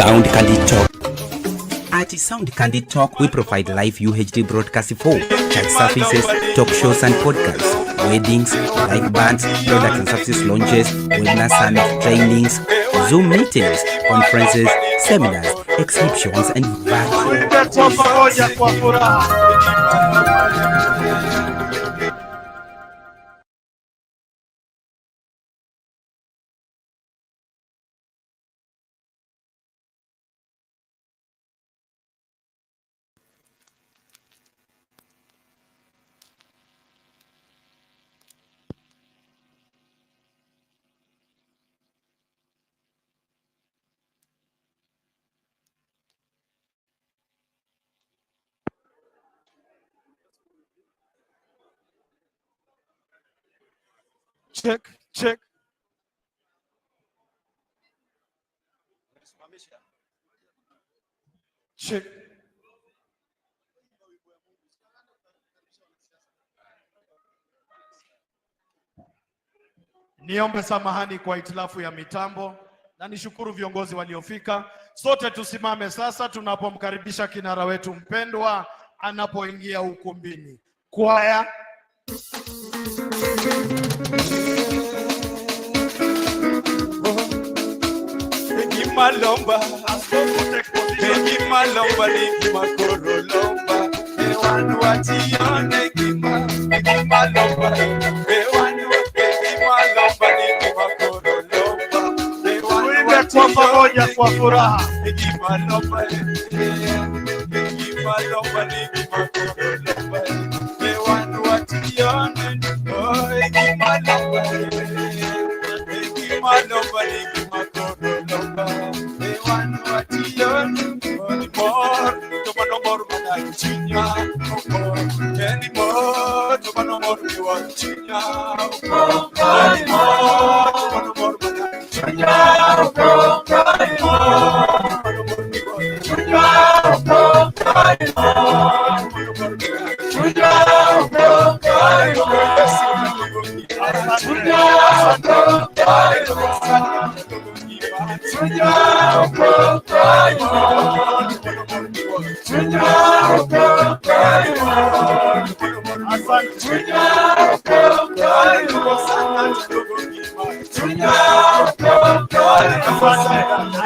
Sound Candid Talk. At Sound Candid Talk, we provide live UHD broadcasting for church services, talk shows and podcasts, weddings, live bands, products and services launches, webinar summit trainings, Zoom meetings, conferences, seminars, exhibitions and Check, check. Check. Niombe samahani kwa itilafu ya mitambo na nishukuru viongozi waliofika. Sote tusimame sasa tunapomkaribisha kinara wetu mpendwa anapoingia ukumbini. Kwaya. Malomba, malomba ni makoro lomba, ewanu atione kima, malomba, ewanu malomba ni makoro lomba, Tuimbe kwa pamoja kwa furaha. malomba, malomba ni makoro lomba, ewanu atione, oh, malomba, malomba ni makoro lomba.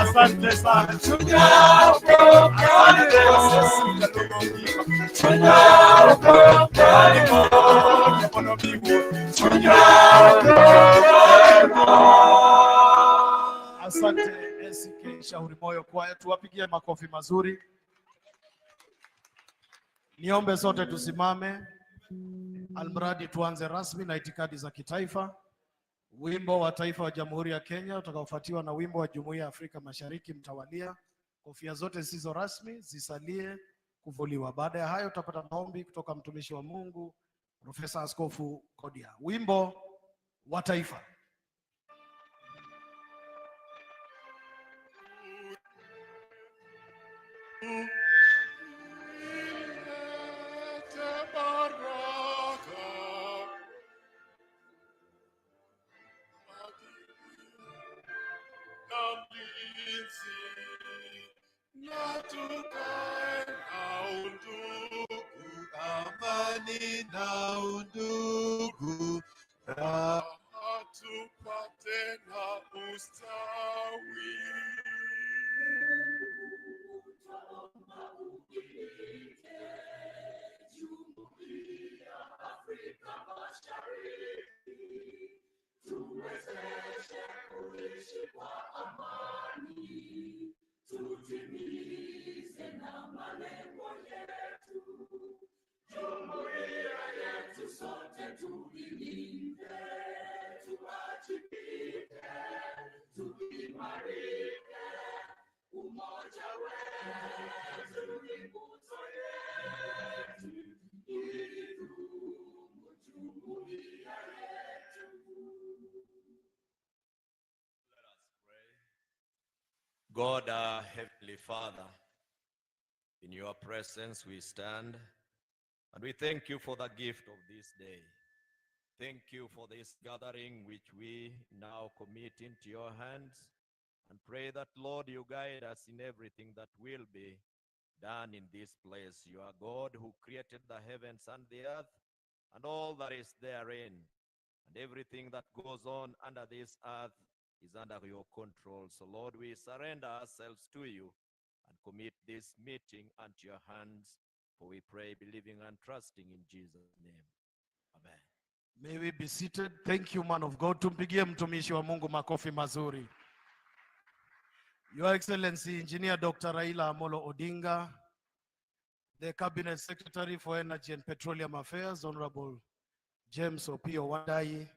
Asante sana. Asante SK Shauri Moyo Kwaya, tuwapigie makofi mazuri. Niombe sote tusimame, almradi tuanze rasmi na itikadi za kitaifa. Wimbo wa taifa wa Jamhuri ya Kenya utakaofuatiwa na wimbo wa Jumuiya ya Afrika Mashariki mtawalia. Kofia zote zisizo rasmi zisalie kuvuliwa. Baada ya hayo tutapata maombi kutoka mtumishi wa Mungu Profesa Askofu Kodia. Wimbo wa taifa. Amani na undugu, tupate na ustawi. Jumuiya Afrika Mashariki, tuwezeshe kuishi kwa amani, tutimize na malengo yetu. Jumuiya yetu sote tuilinde, tuwajibike, tuimarike. Umoja wetu ni nguzo yetu, idumu jumuiya yetu. Let us pray. God, our Heavenly Father, in your presence we stand, and we thank you for the gift of this day. Thank you for this gathering which we now commit into your hands. and pray that, Lord, you guide us in everything that will be done in this place. You are God who created the heavens and the earth and all that is therein. And everything that goes on under this earth is under your control. So, Lord, we surrender ourselves to you and commit this meeting unto your hands. For we pray, believing and trusting in Jesus' name. Amen. May we be seated. Thank you, man of God. Tumpigie mtumishi wa Mungu makofi mazuri. Your Excellency, Engineer Dr. Raila Odinga, the Cabinet Secretary for Energy and Petroleum Affairs, Honorable James Opio Wadai,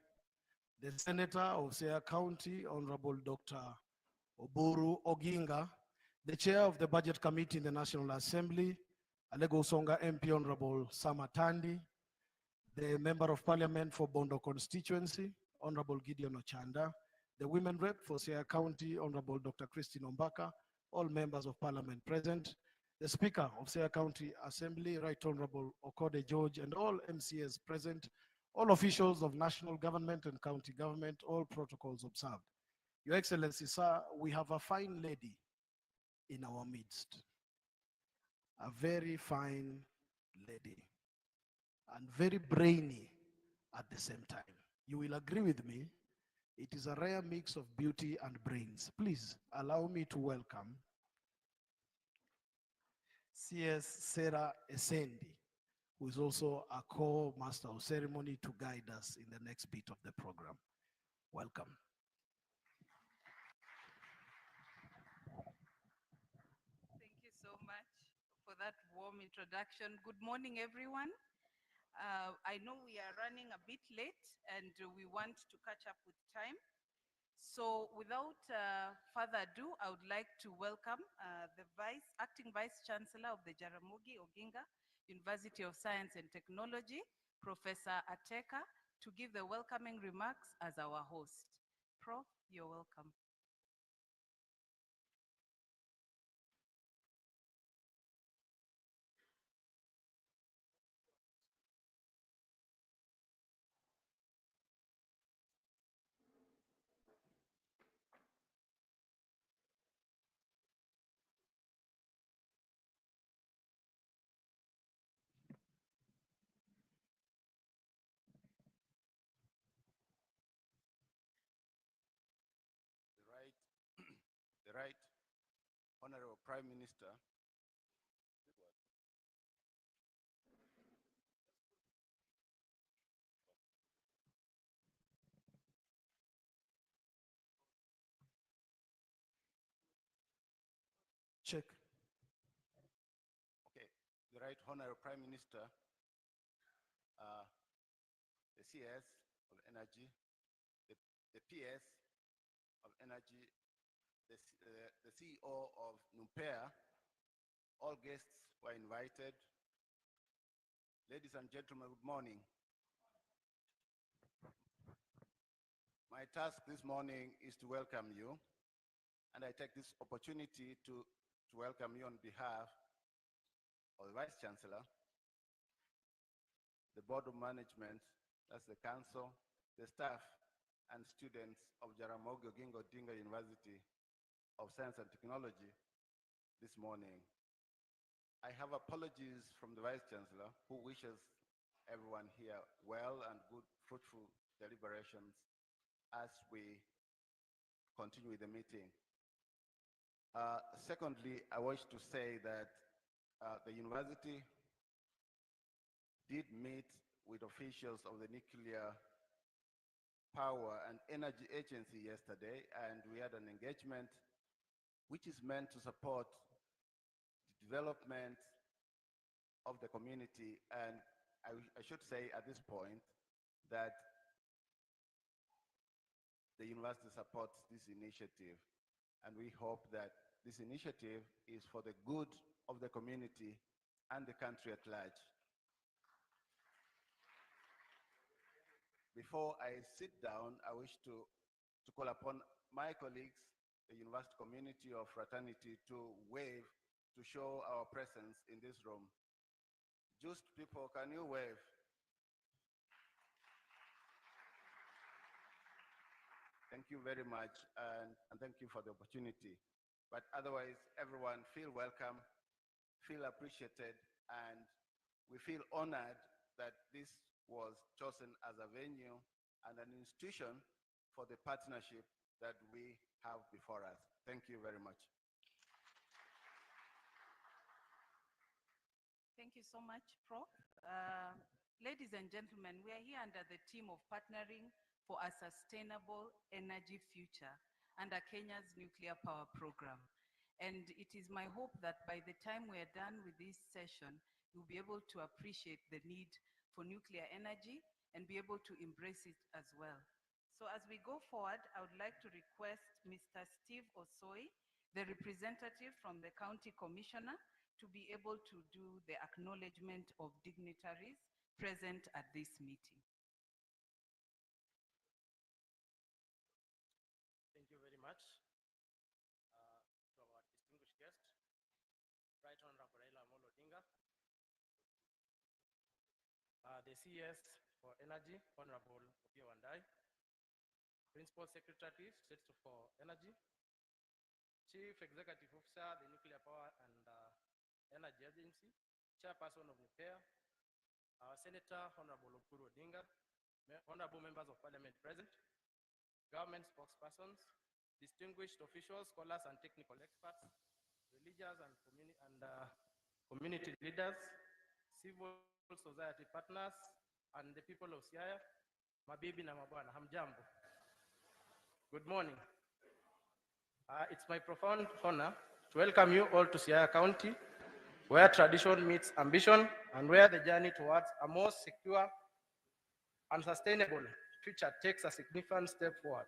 the Senator of Siaya County, Honorable Dr. Oburu Oginga, the Chair of the Budget Committee in the National Assembly, Alego Songa MP Honorable Samatandi, the Member of Parliament for Bondo constituency, Honorable Gideon Ochanda, the Women Rep for Siaya County, Honorable Dr. Christine Ombaka, all members of Parliament present, the Speaker of Siaya County Assembly, Right Honorable Okode George, and all MCAs present, all officials of national government and county government, all protocols observed. Your Excellency, sir, we have a fine lady in our midst, a very fine lady, and very brainy at the same time. You will agree with me, it is a rare mix of beauty and brains. Please allow me to welcome CS Sarah Essendi, who is also a co-master of ceremony to guide us in the next bit of the program. Welcome. Thank you so much for that warm introduction. Good morning, everyone. I know we are running a bit late and we want to catch up with time. So without further ado, I would like to welcome the Acting Vice Chancellor of the Jaramogi Oginga University of Science and Technology, Professor Ateka, to give the welcoming remarks as our host. Prof, you're welcome. The Right Honorable Prime Minister, Check. okay, the Right Honorable Prime Minister, the CS of Energy, the PS of Energy, the CEO of Numpea, all guests were invited. Ladies and gentlemen, good morning. My task this morning is to welcome you, and I take this opportunity to welcome you on behalf of the Vice Chancellor, the Board of Management, that's the Council, the staff and students of Jaramogi Oginga Odinga University of Science and Technology this morning. I have apologies from the Vice Chancellor, who wishes everyone here well and good, fruitful deliberations as we continue with the meeting. Secondly, I wish to say that the university did meet with officials of the Nuclear Power and Energy Agency yesterday, and we had an engagement which is meant to support the development of the community. And I should say at this point that the university supports this initiative, and we hope that this initiative is for the good of the community and the country at large. Before I sit down, I wish to call upon my colleagues, the university community of fraternity, to wave to show our presence in this room. Just people, can you wave? Thank you very much, and thank you for the opportunity. But otherwise, everyone feel welcome, feel appreciated, and we feel honored that this was chosen as a venue and an institution for the partnership that we have before us. Thank you very much. Thank you so much, Prof. Ladies and gentlemen, we are here under the theme of partnering for a sustainable energy future under Kenya's nuclear power program. And it is my hope that by the time we are done with this session, you'll be able to appreciate the need for nuclear energy and be able to embrace it as well. So as we go forward, I would like to request Mr. Steve Osoi, the representative from the County Commissioner, to be able to do the acknowledgement of dignitaries present at this meeting. Thank you very much to our distinguished guest, Right Honorable Raila Odinga, the CS for Energy, Honorable Opiyo Wandayi, Principal Secretary, State for Energy, Chief Executive Officer, the Nuclear Power and Energy Agency, Chairperson of NUPEA, our Senator, Honorable Raila Odinga, Honorable Members of Parliament present, government spokespersons, distinguished officials, scholars and technical experts, religious and community leaders, civil society partners, and the people of Siaya, mabibi na mabwana, hamjambo. Good morning. It's my profound honor to welcome you all to Siaya County, where tradition meets ambition and where the journey towards a more secure and sustainable future takes a significant step forward.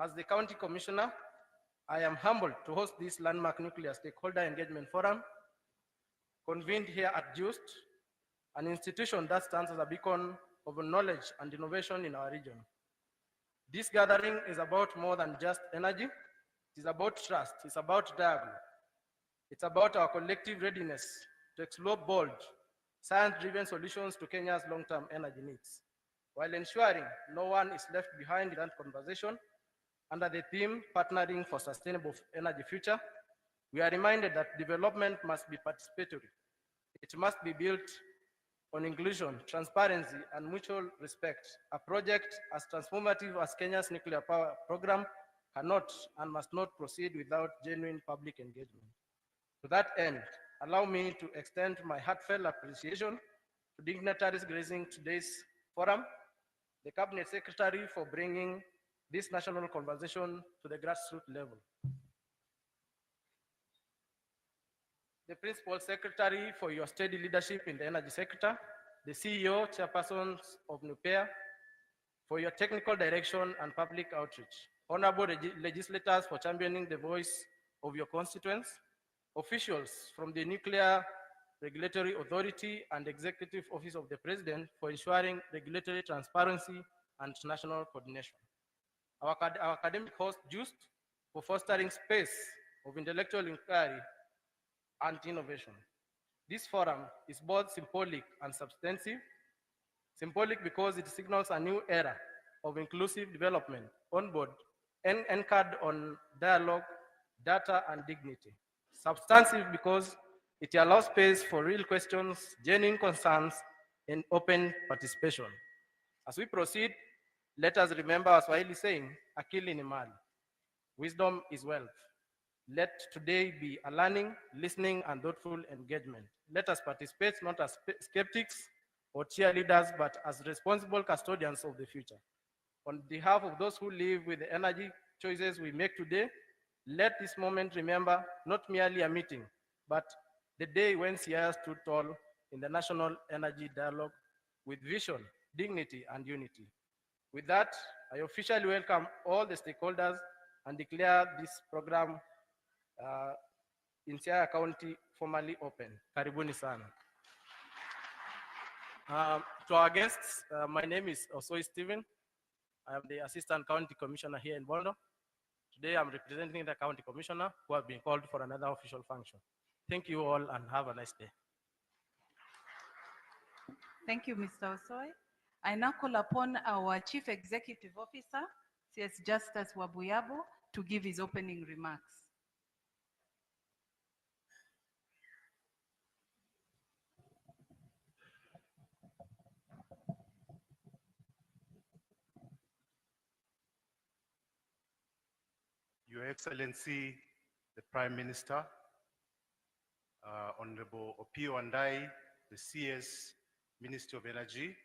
As the County Commissioner, I am humbled to host this landmark nuclear stakeholder engagement forum, convened here at JUST, an institution that stands as a beacon of knowledge and innovation in our region. This gathering is about more than just energy. It is about trust. It's about dialogue. It's about our collective readiness to explore bold, science-driven solutions to Kenya's long-term energy needs, while ensuring no one is left behind in that conversation. Under the theme, Partnering for Sustainable Energy Future, we are reminded that development must be participatory. It must be built on inclusion, transparency, and mutual respect. A project as transformative as Kenya's nuclear power program cannot and must not proceed without genuine public engagement. To that end, allow me to extend my heartfelt appreciation to dignitaries gracing today's forum, the Cabinet Secretary for bringing this national conversation to the grassroots level, the Principal Secretary for your steady leadership in the energy sector, the CEO, Chairpersons of NUPEA, for your technical direction and public outreach, honorable legislators for championing the voice of your constituents, officials from the Nuclear Regulatory Authority and Executive Office of the President for ensuring regulatory transparency and national coordination. Our academic host, JUST, for fostering space of intellectual inquiry and innovation. This forum is both symbolic and substantive. Symbolic because it signals a new era of inclusive development on board and anchored on dialogue, data, and dignity. Substantive because it allows space for real questions, genuine concerns, and open participation. As we proceed, let us remember our Swahili saying, akili ni mali. Wisdom is wealth. Let today be a learning, listening, and thoughtful engagement. Let us participate not as skeptics or cheerleaders, but as responsible custodians of the future. On behalf of those who live with the energy choices we make today, let this moment remember not merely a meeting, but the day when Siaya stood tall in the national energy dialogue with vision, dignity, and unity. With that, I officially welcome all the stakeholders and declare this program in Siaya County formally open. Karibuni sana. To our guests, my name is Osoi Stephen. I am the Assistant County Commissioner here in Bondo. Today I'm representing the County Commissioner who have been called for another official function. Thank you all and have a nice day. Thank you, Mr. Osoi. I now call upon our Chief Executive Officer CS Justus Wabuyabo to give his opening remarks. Your Excellency, the Prime Minister, Honorable Opio Andai, the CS, Ministry of Energy,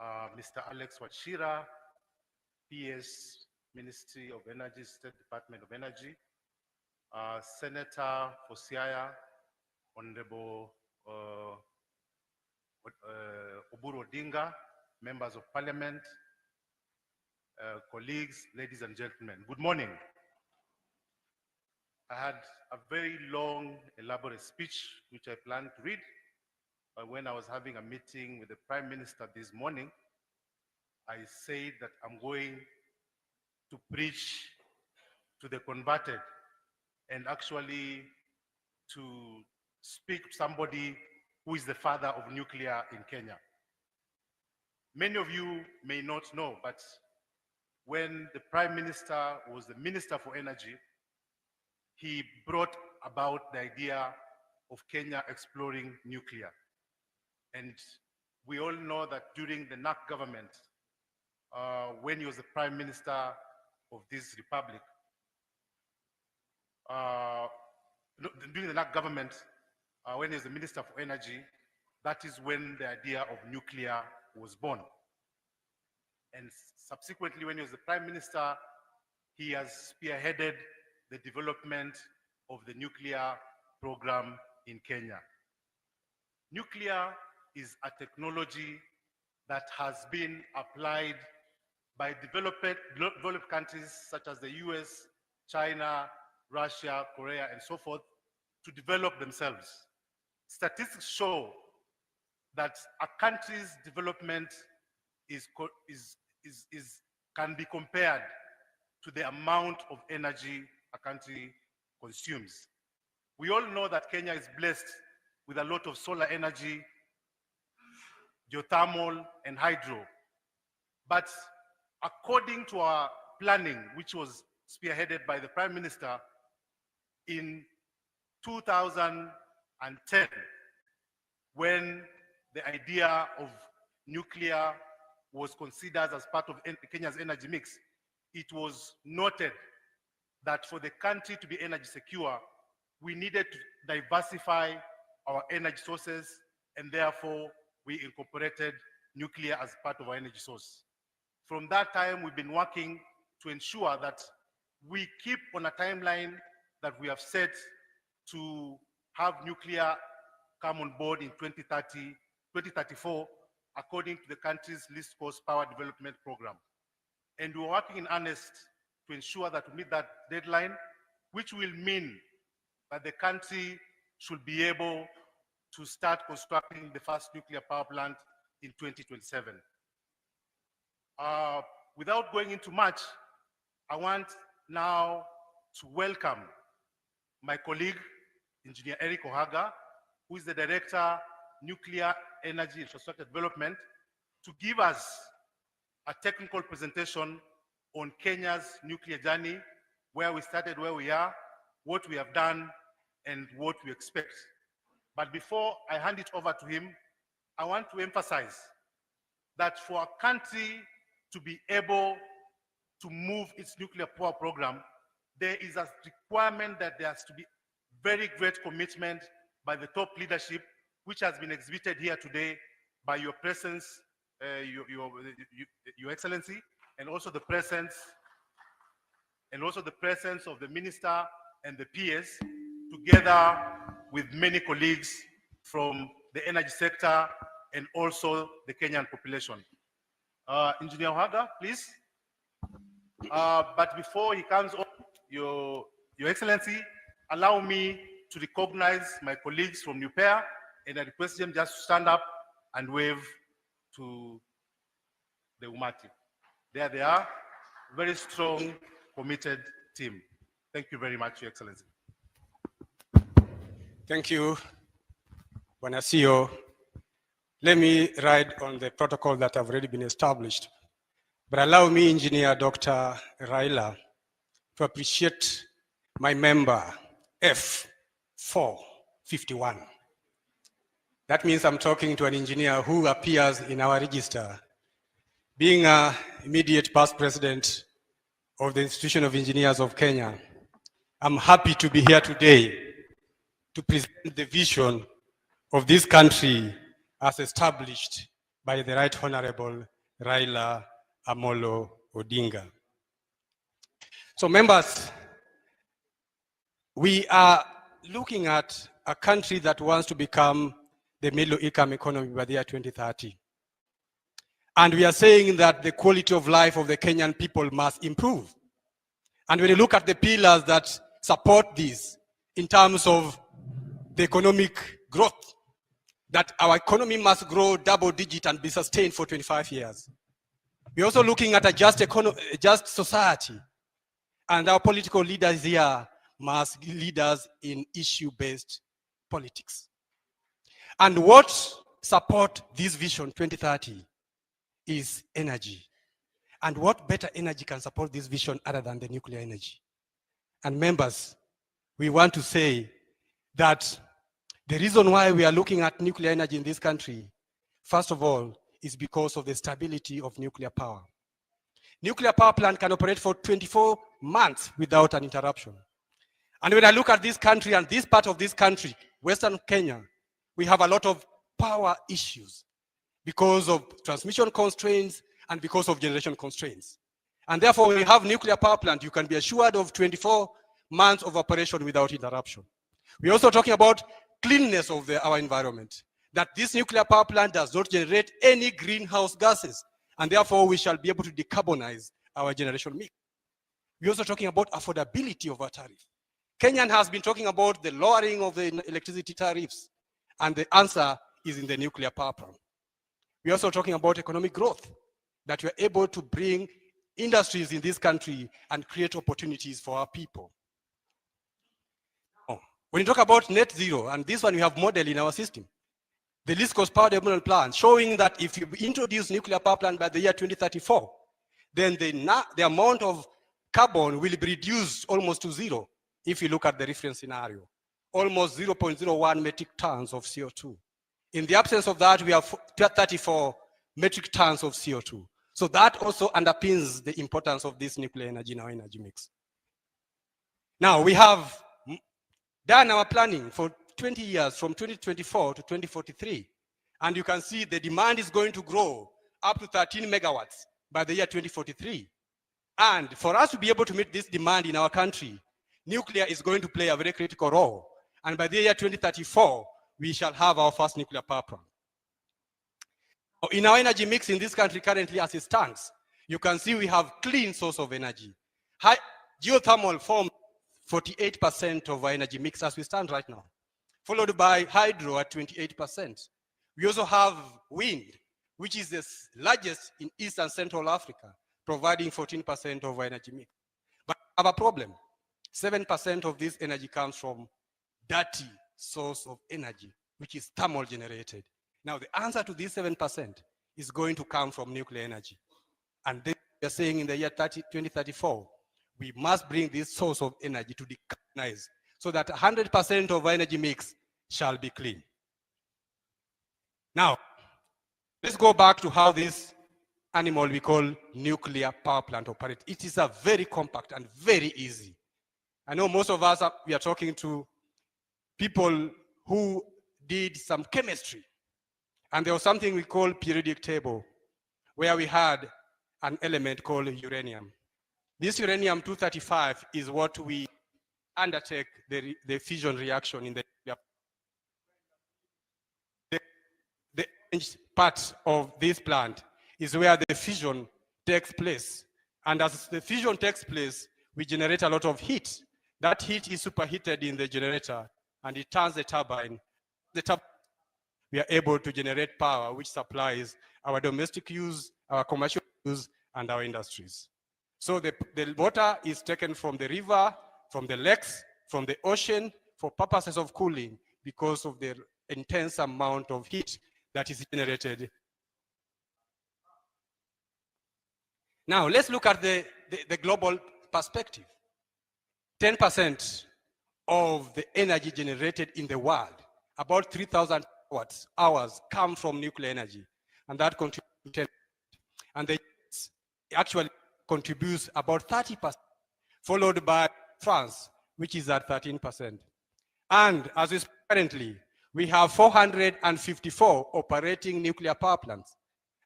Mr. Alex Wachira, PS, Ministry of Energy, State Department of Energy, Senator for Siaya, Honorable Raila Odinga, members of Parliament, colleagues, ladies and gentlemen, good morning. I had a very long, elaborate speech, which I planned to read, but when I was having a meeting with the Prime Minister this morning, I said that I'm going to preach to the converted and actually to speak to somebody who is the father of nuclear in Kenya. Many of you may not know, but when the Prime Minister was the Minister for Energy, he brought about the idea of Kenya exploring nuclear. And we all know that during the NAC government, when he was the Prime Minister of this republic, during the NAC government, when he was the Minister for Energy, that is when the idea of nuclear was born. And subsequently, when he was the Prime Minister, he has spearheaded the development of the nuclear program in Kenya. Nuclear is a technology that has been applied by developed countries such as the US, China, Russia, Korea, and so forth to develop themselves. Statistics show that a country's development can be compared to the amount of energy a country consumes. We all know that Kenya is blessed with a lot of solar energy, geothermal, and hydro. But according to our planning, which was spearheaded by the Prime Minister in 2010, when the idea of nuclear was considered as part of Kenya's energy mix, it was noted that for the country to be energy secure, we needed to diversify our energy sources, and therefore we incorporated nuclear as part of our energy source. From that time, we've been working to ensure that we keep on a timeline that we have set to have nuclear come on board in 2034, according to the country's least cost power development program. And we're working in earnest to ensure that we meet that deadline, which will mean that the country should be able to start constructing the first nuclear power plant in 2027. Without going into much, I want now to welcome my colleague, Engineer Eric Ohaga, who is the Director, Nuclear Energy Infrastructure Development, to give us a technical presentation on Kenya's nuclear journey, where we started, where we are, what we have done, and what we expect. But before I hand it over to him, I want to emphasize that for a country to be able to move its nuclear power program, there is a requirement that there has to be very great commitment by the top leadership, which has been exhibited here today by your presence, your Excellency, and also the presence of the Minister and the PS, together with many colleagues from the energy sector and also the Kenyan population. Engineer Ohaga, please. But before he comes on, your Excellency, allow me to recognize my colleagues from NUPEA, and I request them just to stand up and wave to the Umati. There they are, very strong, committed team. Thank you very much, Your Excellency. Thank you, Bwana CEO. Let me ride on the protocol that have already been established. But allow me, Engineer Dr. Raila, to appreciate my member F451. That means I'm talking to an engineer who appears in our register. Being an immediate past president of the Institution of Engineers of Kenya, I'm happy to be here today to present the vision of this country as established by the Right Honorable Raila Amolo Odinga. So members, we are looking at a country that wants to become the middle income economy by the year 2030. And we are saying that the quality of life of the Kenyan people must improve. And when you look at the pillars that support this in terms of the economic growth, that our economy must grow double digit and be sustained for 25 years. We're also looking at a just society. And our political leaders here must lead us in issue-based politics. And what support this vision 2030 is energy. And what better energy can support this vision other than the nuclear energy? And members, we want to say that the reason why we are looking at nuclear energy in this country, first of all, is because of the stability of nuclear power. Nuclear power plant can operate for 24 months without an interruption. And when I look at this country and this part of this country, Western Kenya, we have a lot of power issues because of transmission constraints and because of generation constraints. And therefore, when you have nuclear power plant, you can be assured of 24 months of operation without interruption. We're also talking about cleanness of our environment, that this nuclear power plant does not generate any greenhouse gases, and therefore we shall be able to decarbonize our generation mix. We're also talking about affordability of our tariff. Kenyan has been talking about the lowering of the electricity tariffs, and the answer is in the nuclear power plant. We're also talking about economic growth, that we're able to bring industries in this country and create opportunities for our people. When you talk about net zero, and this one we have modeled in our system, the least cost power development plan, showing that if you introduce nuclear power plant by the year 2034, then the amount of carbon will be reduced almost to zero if you look at the reference scenario, almost 0.01 metric tons of CO2. In the absence of that, we have 34 metric tons of CO2. So that also underpins the importance of this nuclear energy in our energy mix. Now, we have done our planning for 20 years, from 2024 to 2043. And you can see the demand is going to grow up to 13 megawatts by the year 2043. And for us to be able to meet this demand in our country, nuclear is going to play a very critical role. And by the year 2034, we shall have our first nuclear power plant. In our energy mix in this country currently as it stands, you can see we have clean source of energy. Geothermal forms 48% of our energy mix as we stand right now, followed by hydro at 28%. We also have wind, which is the largest in East and Central Africa, providing 14% of our energy mix. But we have a problem. 7% of this energy comes from dirty source of energy, which is thermal generated. Now, the answer to this 7% is going to come from nuclear energy. And then we are saying in the year 2034, we must bring this source of energy to decarbonize so that 100% of our energy mix shall be clean. Now, let's go back to how this animal we call nuclear power plant operates. It is a very compact and very easy. I know most of us, we are talking to people who did some chemistry. And there was something we call periodic table, where we had an element called uranium. This uranium-235 is what we undertake the fission reaction in the part of this plant is where the fission takes place. And as the fission takes place, we generate a lot of heat. That heat is superheated in the generator, and it turns the turbine. We are able to generate power, which supplies our domestic use, our commercial use, and our industries. So the water is taken from the river, from the lakes, from the ocean for purposes of cooling because of the intense amount of heat that is generated. Now, let's look at the global perspective. 10% of the energy generated in the world, about 3,000 hours, come from nuclear energy, and that contributes to 10%. And the US actually contributes about 30%, followed by France, which is at 13%. And as is currently, we have 454 operating nuclear power plants,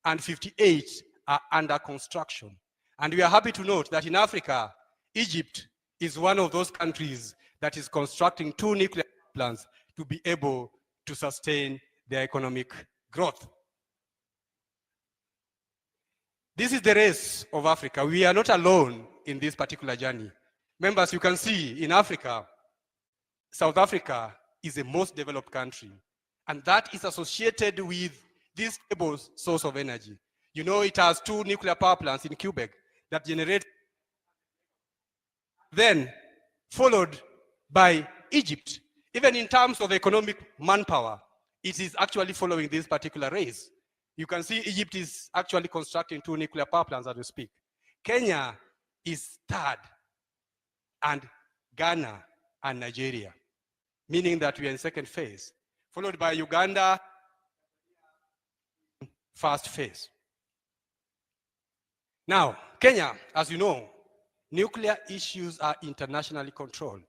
and 58 are under construction. And we are happy to note that in Africa, Egypt is one of those countries that is constructing 2 nuclear plants to be able to sustain their economic growth. This is the race of Africa. We are not alone in this particular journey. Members, you can see in Africa, South Africa is the most developed country, and that is associated with this stable source of energy. You know, it has 2 nuclear power plants in Quebec that generate, then followed by Egypt. Even in terms of economic manpower, it is actually following this particular race. You can see Egypt is actually constructing 2 nuclear power plants as we speak. Kenya is third, and Ghana and Nigeria, meaning that we are in second phase, followed by Uganda, first phase. Now, Kenya, as you know, nuclear issues are internationally controlled,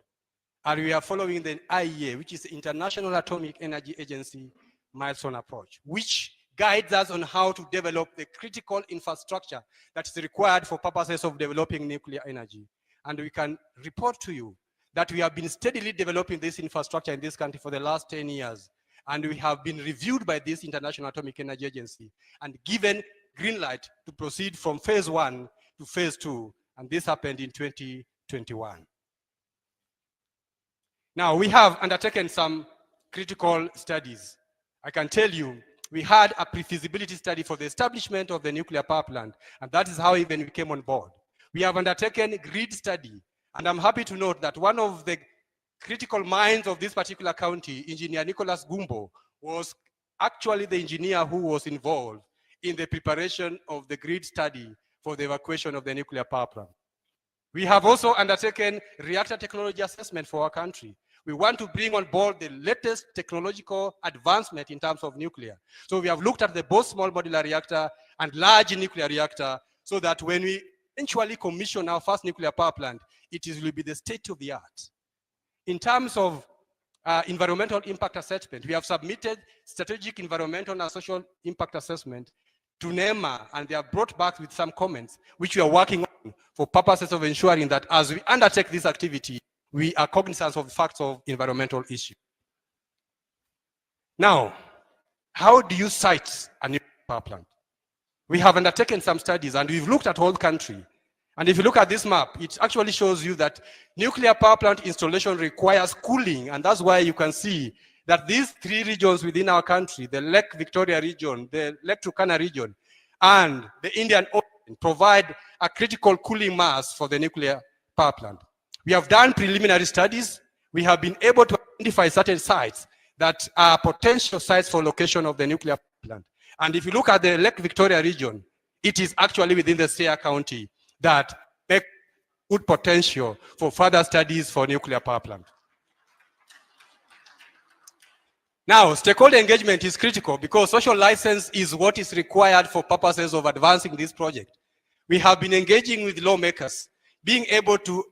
and we are following the IEA, which is the International Atomic Energy Agency milestone approach, which guides us on how to develop the critical infrastructure that is required for purposes of developing nuclear energy. And we can report to you that we have been steadily developing this infrastructure in this country for the last 10 years. And we have been reviewed by this International Atomic Energy Agency and given green light to proceed from phase 1 to phase 2. And this happened in 2021. Now, we have undertaken some critical studies. I can tell you, we had a pre-feasibility study for the establishment of the nuclear power plant, and that is how even we came on board. We have undertaken a grid study, and I'm happy to note that one of the critical minds of this particular county, Engineer Nicholas Gumbo, was actually the engineer who was involved in the preparation of the grid study for the evacuation of the nuclear power plant. We have also undertaken reactor technology assessment for our country. We want to bring on board the latest technological advancement in terms of nuclear. So we have looked at both small modular reactor and large nuclear reactor, so that when we eventually commission our first nuclear power plant, it will be the state of the art. In terms of environmental impact assessment, we have submitted strategic environmental and social impact assessment to NEMA, and they have brought back with some comments, which we are working on for purposes of ensuring that as we undertake this activity, we are cognizant of the facts of environmental issue. Now, how do you site a nuclear power plant? We have undertaken some studies, and we've looked at whole country. And if you look at this map, it actually shows you that nuclear power plant installation requires cooling, and that's why you can see that these 3 regions within our country, the Lake Victoria region, the Lake Turkana region, and the Indian Ocean, provide a critical cooling mass for the nuclear power plant. We have done preliminary studies. We have been able to identify certain sites that are potential sites for location of the nuclear power plant. And if you look at the Lake Victoria region, it is actually within the Siaya County that make good potential for further studies for nuclear power plant. Now, stakeholder engagement is critical because social license is what is required for purposes of advancing this project. We have been engaging with lawmakers, being able to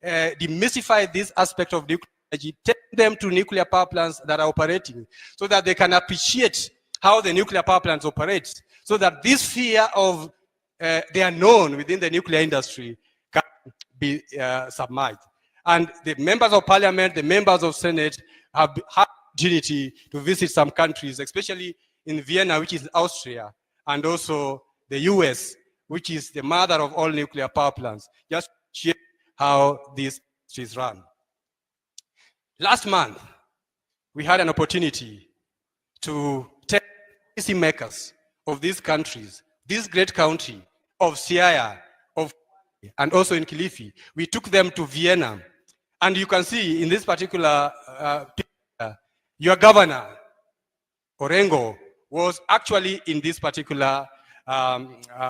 demystify this aspect of nuclear energy, take them to nuclear power plants that are operating so that they can appreciate how the nuclear power plants operate, so that this fear of the unknown within the nuclear industry can be submerged. And the members of parliament, the members of Senate have had opportunity to visit some countries, especially in Vienna, which is Austria, and also the US, which is the mother of all nuclear power plants, just to share how this is run. Last month, we had an opportunity to take policy makers of these countries, this great country of Siaya, and also in Kilifi. We took them to Vienna. And you can see in this particular picture, your governor, Orengo, was actually in this particular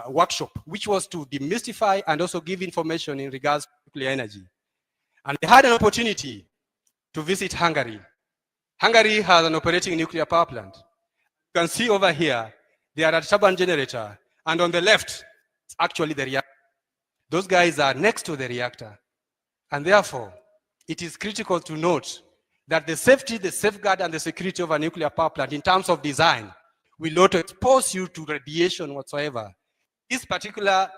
workshop, which was to demystify and also give information in regards to nuclear energy. And they had an opportunity to visit Hungary. Hungary has an operating nuclear power plant. You can see over here, they are a turbine generator, and on the left, it's actually the reactor. Those guys are next to the reactor. And therefore, it is critical to note that the safety, the safeguard, and the security of a nuclear power plant in terms of design will not expose you to radiation whatsoever. This particular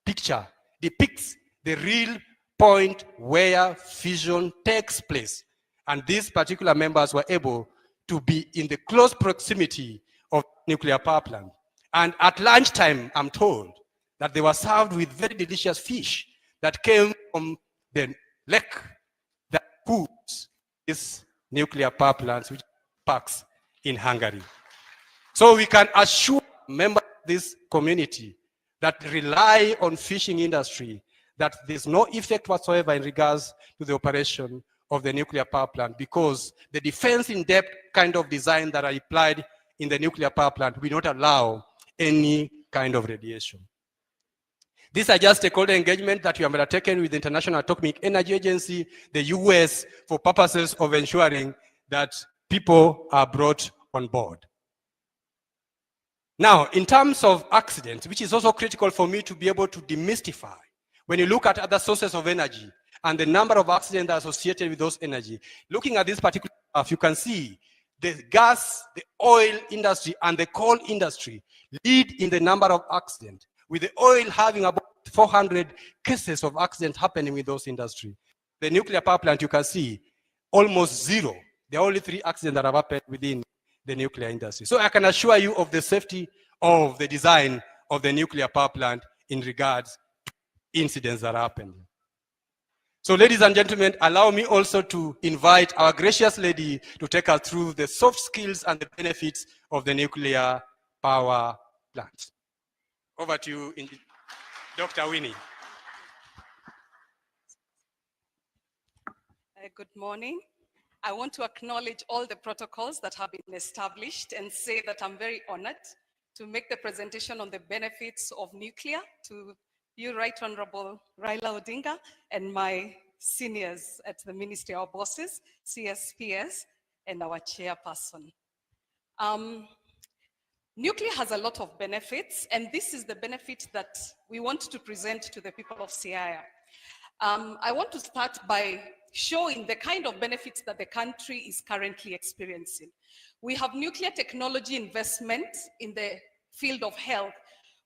picture depicts the real point where fission takes place. And these particular members were able to be in the close proximity of nuclear power plant. And at lunchtime, I'm told that they were served with very delicious fish that came from the lake that foods these nuclear power plants, which parks in Hungary. So we can assure members of this community that rely on fishing industry that there's no effect whatsoever in regards to the operation of the nuclear power plant, because the defense in depth kind of design that are applied in the nuclear power plant will not allow any kind of radiation. These are just stakeholder engagement that we have undertaken with the International Atomic Energy Agency, the US, for purposes of ensuring that people are brought on board. Now, in terms of accidents, which is also critical for me to be able to demystify, when you look at other sources of energy and the number of accidents that are associated with those energy, looking at this particular graph, you can see the gas, the oil industry, and the coal industry lead in the number of accidents, with the oil having about 400 cases of accidents happening with those industries. The nuclear power plant, you can see, almost zero. There are only 3 accidents that have happened within the nuclear industry. So I can assure you of the safety of the design of the nuclear power plant in regards to incidents that are happening. So ladies and gentlemen, allow me also to invite our gracious lady to take us through the soft skills and the benefits of the nuclear power plant. Over to you, Dr. Winnie. Good morning. I want to acknowledge all the protocols that have been established and say that I'm very honored to make the presentation on the benefits of nuclear to you, Right Honorable Raila Odinga, and my seniors at the Ministry, our bosses, CSPS, and our chairperson. Nuclear has a lot of benefits, and this is the benefit that we want to present to the people of Siaya. I want to start by showing the kind of benefits that the country is currently experiencing. We have nuclear technology investment in the field of health,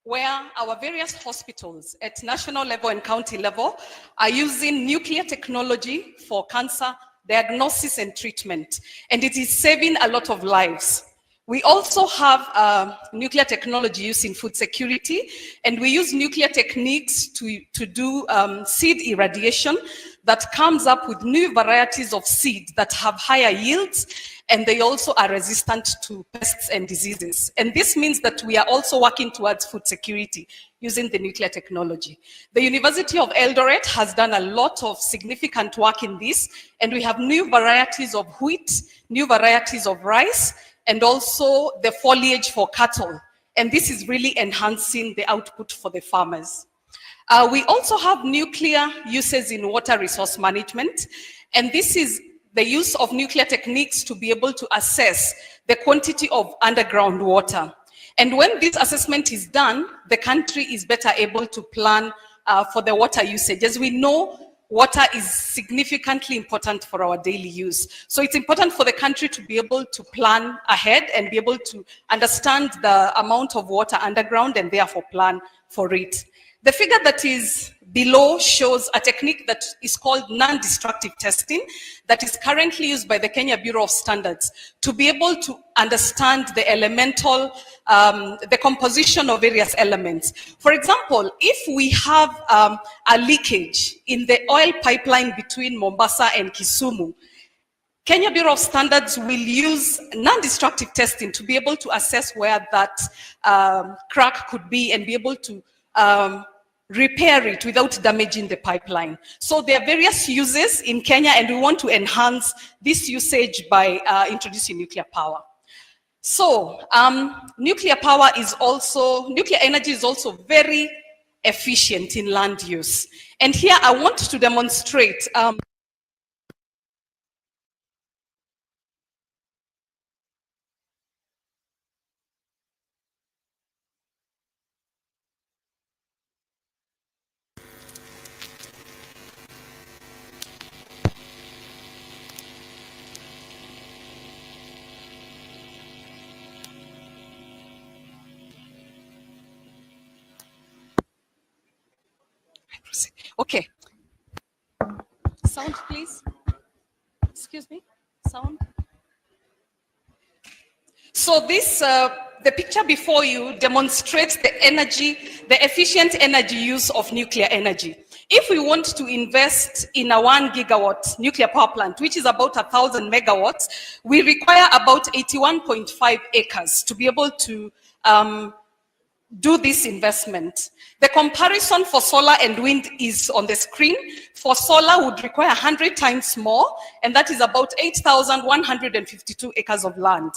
where our various hospitals at national level and county level are using nuclear technology for cancer diagnosis and treatment, and it is saving a lot of lives. We also have nuclear technology used in food security, and we use nuclear techniques to do seed irradiation that comes up with new varieties of seed that have higher yields, and they also are resistant to pests and diseases. And this means that we are also working towards food security using the nuclear technology. The University of Eldoret has done a lot of significant work in this, and we have new varieties of wheat, new varieties of rice, and also the foliage for cattle. And this is really enhancing the output for the farmers. We also have nuclear uses in water resource management, and this is the use of nuclear techniques to be able to assess the quantity of underground water. And when this assessment is done, the country is better able to plan for the water usage. As we know, water is significantly important for our daily use. So it's important for the country to be able to plan ahead and be able to understand the amount of water underground and therefore plan for it. The figure that is below shows a technique that is called non-destructive testing that is currently used by the Kenya Bureau of Standards to be able to understand the elemental, the composition of various elements. For example, if we have a leakage in the oil pipeline between Mombasa and Kisumu, Kenya Bureau of Standards will use non-destructive testing to be able to assess where that crack could be and be able to repair it without damaging the pipeline. So there are various uses in Kenya, and we want to enhance this usage by introducing nuclear power. So, nuclear energy is also very efficient in land use. And here I want to demonstrate okay. Sound, please. Excuse me. Sound. So this, the picture before you demonstrates the efficient energy use of nuclear energy. If we want to invest in a 1 gigawatt nuclear power plant, which is about 1,000 megawatts, we require about 81.5 acres to be able to do this investment. The comparison for solar and wind is on the screen. For solar would require 100 times more, and that is about 8,152 acres of land.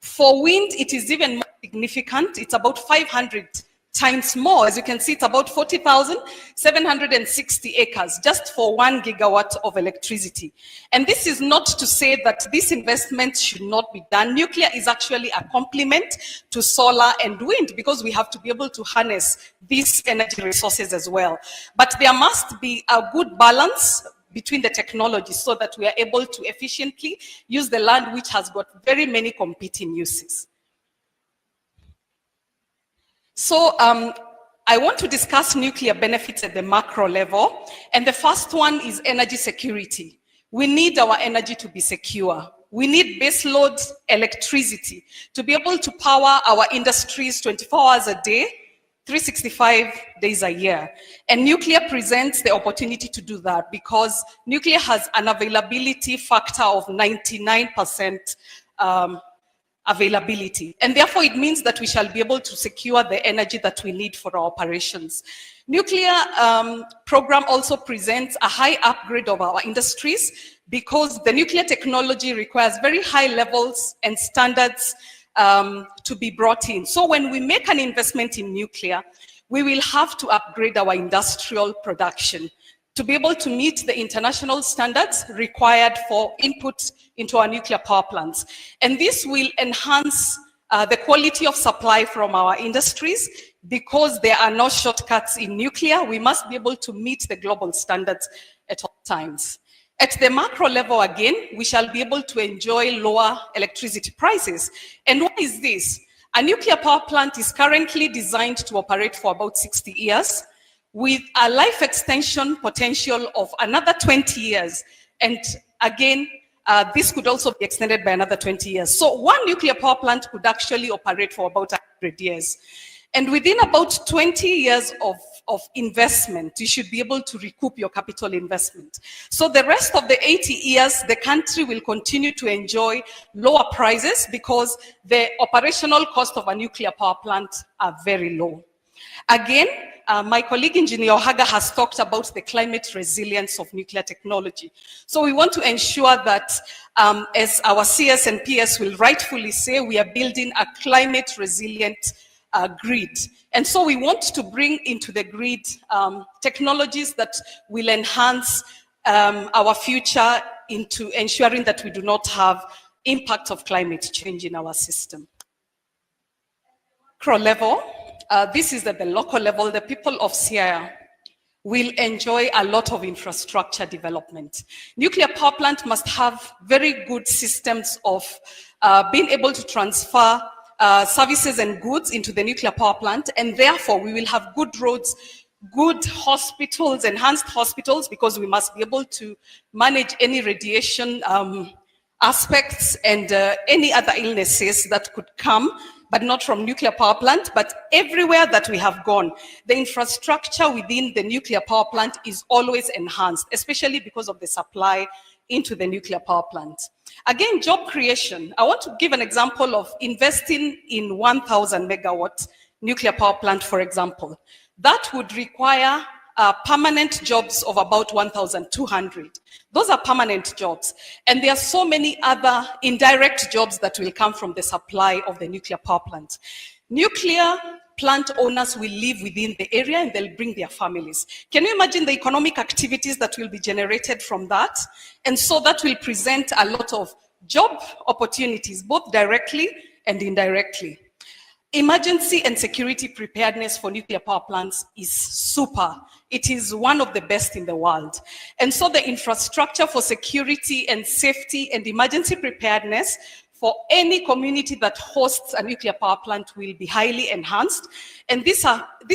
For wind, it is even more significant. It's about 500 times more. As you can see, it's about 40,760 acres just for 1 gigawatt of electricity. And this is not to say that this investment should not be done. Nuclear is actually a complement to solar and wind because we have to be able to harness these energy resources as well. But there must be a good balance between the technologies so that we are able to efficiently use the land which has got very many competing uses. So I want to discuss nuclear benefits at the macro level. And the first one is energy security. We need our energy to be secure. We need baseload electricity to be able to power our industries 24 hours a day, 365 days a year. And nuclear presents the opportunity to do that because nuclear has an availability factor of 99% availability. And therefore it means that we shall be able to secure the energy that we need for our operations. Nuclear program also presents a high upgrade of our industries because the nuclear technology requires very high levels and standards to be brought in. So when we make an investment in nuclear, we will have to upgrade our industrial production to be able to meet the international standards required for input into our nuclear power plants. And this will enhance the quality of supply from our industries because there are no shortcuts in nuclear. We must be able to meet the global standards at all times. At the macro level, again, we shall be able to enjoy lower electricity prices. And what is this? A nuclear power plant is currently designed to operate for about 60 years with a life extension potential of another 20 years. And again, this could also be extended by another 20 years. So one nuclear power plant could actually operate for about 100 years. And within about 20 years of investment, you should be able to recoup your capital investment. So the rest of the 80 years, the country will continue to enjoy lower prices because the operational cost of a nuclear power plant are very low. Again, my colleague Engineer Ohaga has talked about the climate resilience of nuclear technology. So we want to ensure that, as our CS and PS will rightfully say, we are building a climate resilient grid. And so we want to bring into the grid technologies that will enhance our future into ensuring that we do not have impact of climate change in our system. Macro level, this is at the local level, the people of Siaya will enjoy a lot of infrastructure development. Nuclear power plant must have very good systems of being able to transfer services and goods into the nuclear power plant, and therefore we will have good roads, good hospitals, enhanced hospitals, because we must be able to manage any radiation aspects and any other illnesses that could come, but not from nuclear power plant. But everywhere that we have gone, the infrastructure within the nuclear power plant is always enhanced, especially because of the supply into the nuclear power plant. Again, job creation. I want to give an example of investing in 1,000 megawatt nuclear power plant, for example. That would require permanent jobs of about 1,200. Those are permanent jobs. And there are so many other indirect jobs that will come from the supply of the nuclear power plant. Nuclear plant owners will live within the area and they'll bring their families. Can you imagine the economic activities that will be generated from that? And so that will present a lot of job opportunities, both directly and indirectly. Emergency and security preparedness for nuclear power plants is super. It is one of the best in the world. And so the infrastructure for security and safety and emergency preparedness for any community that hosts a nuclear power plant will be highly enhanced. And this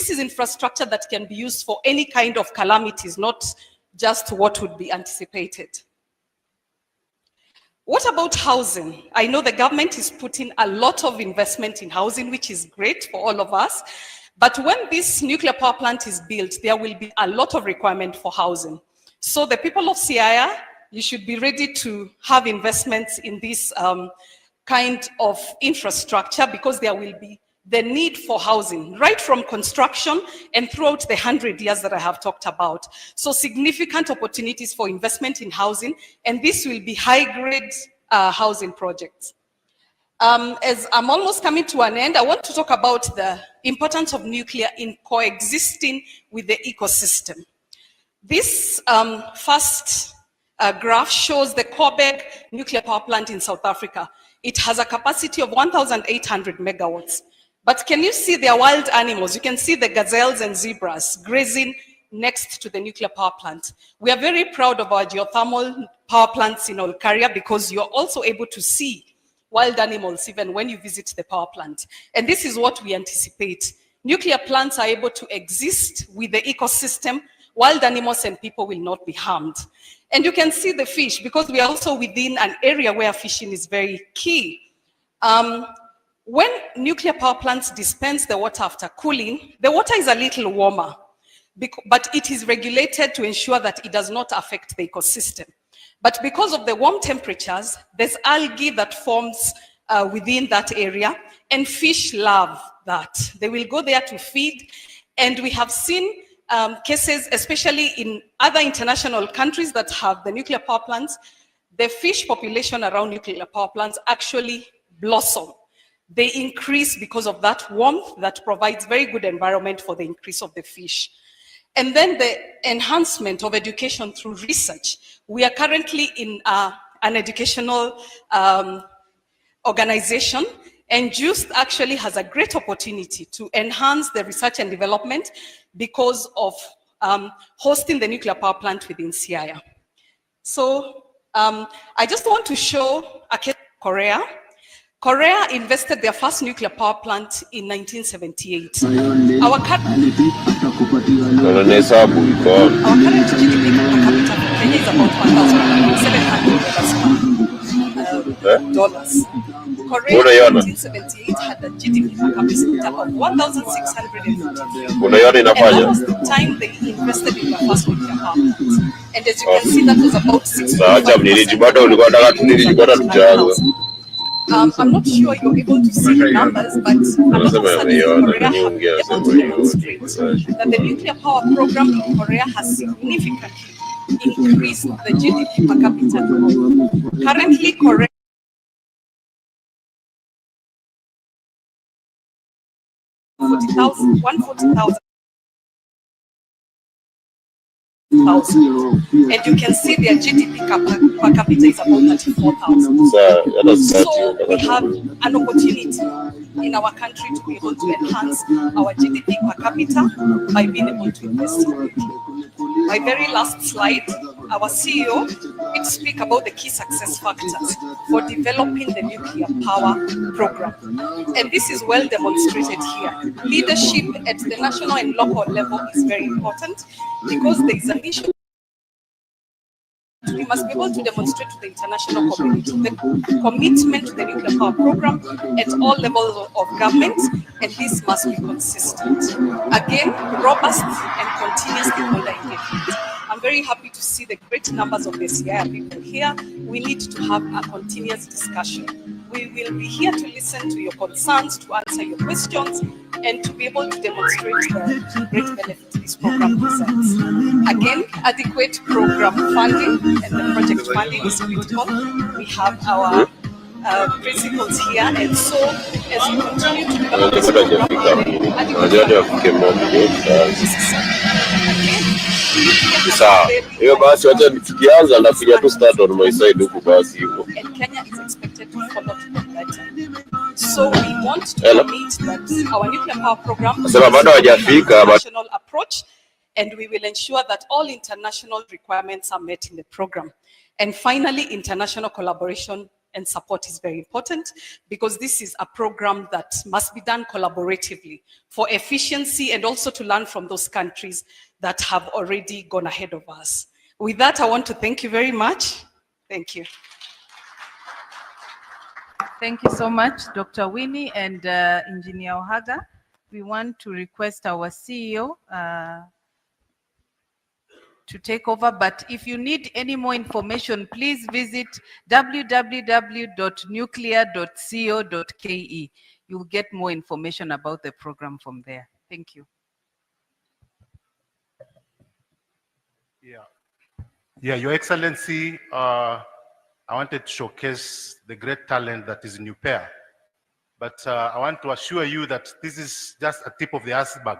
is infrastructure that can be used for any kind of calamities, not just what would be anticipated. What about housing? I know the government is putting a lot of investment in housing, which is great for all of us. But when this nuclear power plant is built, there will be a lot of requirement for housing. So the people of Siaya, you should be ready to have investments in this kind of infrastructure, because there will be the need for housing, right from construction and throughout the 100 years that I have talked about. So significant opportunities for investment in housing, and this will be high-grade housing projects. As I'm almost coming to an end, I want to talk about the importance of nuclear in coexisting with the ecosystem. This first graph shows the Kobe nuclear power plant in South Africa. It has a capacity of 1,800 megawatts. But can you see their wild animals? You can see the gazelles and zebras grazing next to the nuclear power plant. We are very proud of our geothermal power plants in Olkaria, because you're also able to see wild animals even when you visit the power plant. And this is what we anticipate. Nuclear plants are able to exist with the ecosystem. Wild animals and people will not be harmed. And you can see the fish, because we are also within an area where fishing is very key. When nuclear power plants dispense the water after cooling, the water is a little warmer, but it is regulated to ensure that it does not affect the ecosystem. But because of the warm temperatures, there's algae that forms within that area, and fish love that. They will go there to feed, and we have seen cases, especially in other international countries that have the nuclear power plants, the fish population around nuclear power plants actually blossom. They increase because of that warmth that provides very good environment for the increase of the fish. And then the enhancement of education through research. We are currently in an educational organization, and JUICE actually has a great opportunity to enhance the research and development because of hosting the nuclear power plant within Siaya. So I just want to show a case of Korea. Korea invested their first nuclear power plant in 1978. Our current GDP per capita for Kenya is about $1,700. Korea in 1978 had a GDP per capita of 1,650. And that was the time they invested in their first nuclear power plant. And as you can see, that was about 6%. I'm not sure you're able to see the numbers, but a lot of studies in Korea have been able to demonstrate that the nuclear power program in Korea has significantly increased the GDP per capita growth. Currently, Korea $140,000. And you can see their GDP per capita is about 34,000. So we have an opportunity in our country to be able to enhance our GDP per capita by being able to invest in it. My very last slide, our CEO will speak about the key success factors for developing the nuclear power program. And this is well demonstrated here. Leadership at the national and local level is very important, because there is an issue. We must be able to demonstrate to the international community the commitment to the nuclear power program at all levels of government, and this must be consistent. Again, robust and continuous stakeholder engagement. I'm very happy to see the great numbers of the Siaya people here. We need to have a continuous discussion. We will be here to listen to your concerns, to answer your questions, and to be able to demonstrate the great benefits this program presents. Again, adequate program funding and the project funding is critical. We have our principles here, and so as we continue to develop this program, hiyo basi, wacha tukianza na kuja tu start on my side huku basi hivyo. And Kenya is expected to follow to the letter. So we want to commit that our nuclear power program is a national approach, and we will ensure that all international requirements are met in the program. And finally, international collaboration and support is very important, because this is a program that must be done collaboratively for efficiency and also to learn from those countries that have already gone ahead of us. With that, I want to thank you very much. Thank you. Thank you so much, Dr. Winnie and Engineer Ohaga. We want to request our CEO to take over, but if you need any more information, please visit www.nuclear.co.ke. You'll get more information about the program from there. Thank you. Yeah, Your Excellency, I wanted to showcase the great talent that is in UPEA. But I want to assure you that this is just a tip of the iceberg.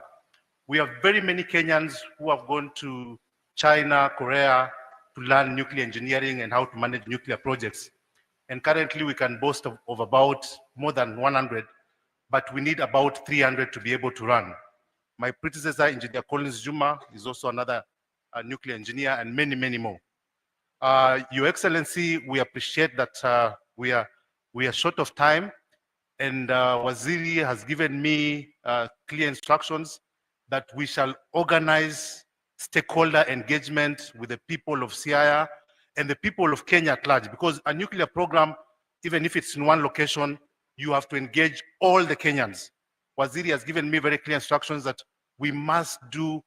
We have very many Kenyans who have gone to China, Korea, to learn nuclear engineering and how to manage nuclear projects. And currently we can boast of about more than 100, but we need about 300 to be able to run. My predecessor, Engineer Collins Juma, is also another nuclear engineer, and many, many more. Your Excellency, we appreciate that we are short of time, and Waziri has given me clear instructions that we shall organize stakeholder engagement with the people of Siaya and the people of Kenya at large, because a nuclear program, even if it's in one location, you have to engage all the Kenyans. Waziri has given me very clear instructions that we must do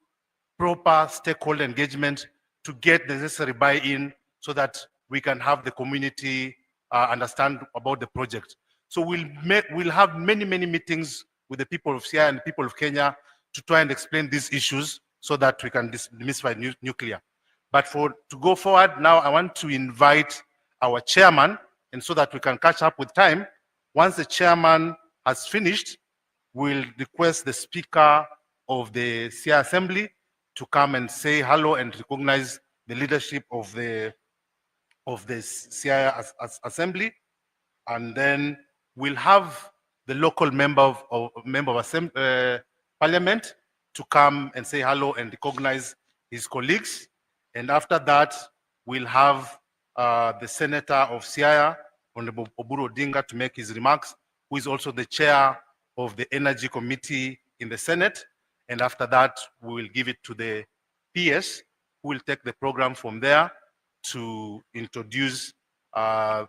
proper stakeholder engagement to get the necessary buy-in so that we can have the community understand about the project. So we'll have many, many meetings with the people of Siaya and the people of Kenya to try and explain these issues so that we can demystify nuclear. But to go forward now, I want to invite our chairman, and so that we can catch up with time. Once the chairman has finished, we'll request the speaker of the Siaya Assembly to come and say hello and recognize the leadership of the Siaya Assembly, and then we'll have the local member of Parliament to come and say hello and recognize his colleagues. And after that, we'll have the Senator of Siaya, Honorable Raila Odinga, to make his remarks, who is also the chair of the Energy Committee in the Senate. And after that, we will give it to the PS, who will take the program from there to introduce the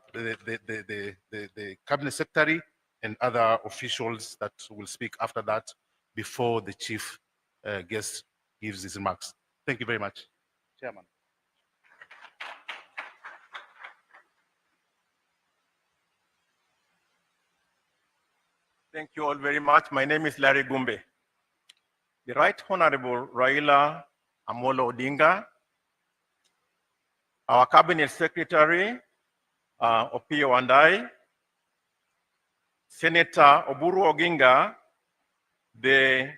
Cabinet Secretary and other officials that will speak after that before the chief guest gives his remarks. Thank you very much, Chairman. Thank you all very much. My name is Larry Gumbe. The Right Honorable Raila Odinga, our Cabinet Secretary, Opiyo Wandayi, Senator Oburu Oginga, the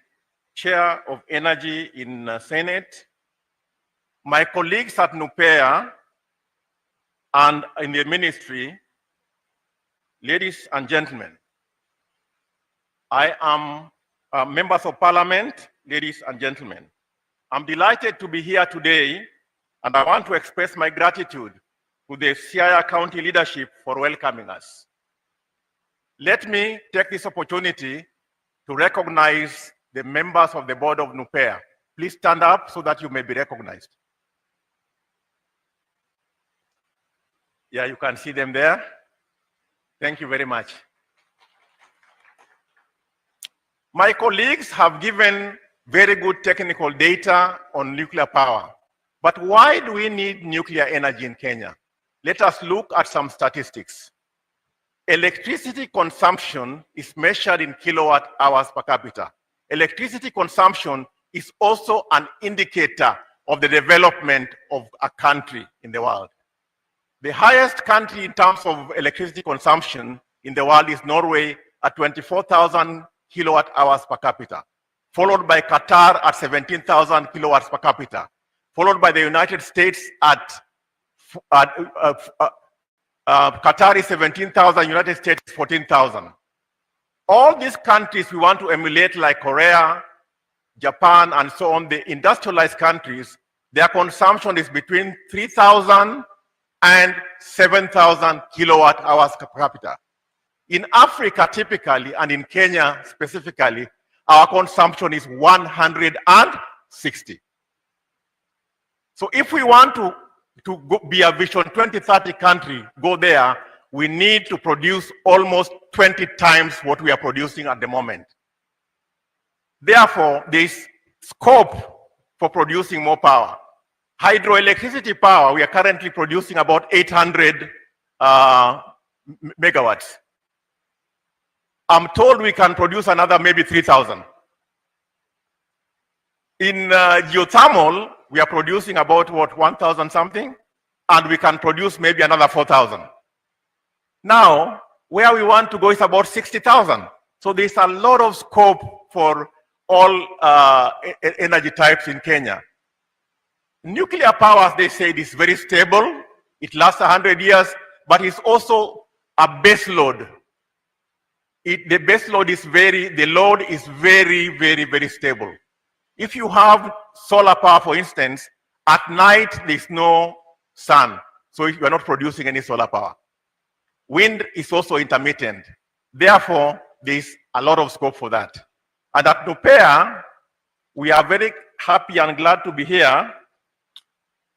Chair of Energy in Senate, my colleagues at NUPEA and in the ministry, ladies and gentlemen, I am members of Parliament, ladies and gentlemen. I'm delighted to be here today, and I want to express my gratitude to the Siaya County leadership for welcoming us. Let me take this opportunity to recognize the members of the board of NUPEA. Please stand up so that you may be recognized. Yeah, you can see them there. Thank you very much. My colleagues have given very good technical data on nuclear power. But why do we need nuclear energy in Kenya? Let us look at some statistics. Electricity consumption is measured in kilowatt hours per capita. Electricity consumption is also an indicator of the development of a country in the world. The highest country in terms of electricity consumption in the world is Norway at 24,000 kilowatt hours per capita, followed by Qatar at 17,000 kilowatts per capita, followed by the United States at Qatar is 17,000, United States 14,000. All these countries we want to emulate, like Korea, Japan, and so on, the industrialized countries, their consumption is between 3,000 and 7,000 kilowatt hours per capita. In Africa, typically, and in Kenya specifically, our consumption is 160. So if we want to be a Vision 2030 country, go there, we need to produce almost 20 times what we are producing at the moment. Therefore, there is scope for producing more power. Hydroelectricity power, we are currently producing about 800 megawatts. I'm told we can produce another maybe 3,000. In geothermal, we are producing about, what, 1,000 something? And we can produce maybe another 4,000. Now, where we want to go is about 60,000. So there's a lot of scope for all energy types in Kenya. Nuclear power, as they say, is very stable. It lasts 100 years, but it's also a base load. The base load is the load is very, very, very stable. If you have solar power, for instance, at night there's no sun, so you are not producing any solar power. Wind is also intermittent. Therefore, there's a lot of scope for that. And at Nupea, we are very happy and glad to be here.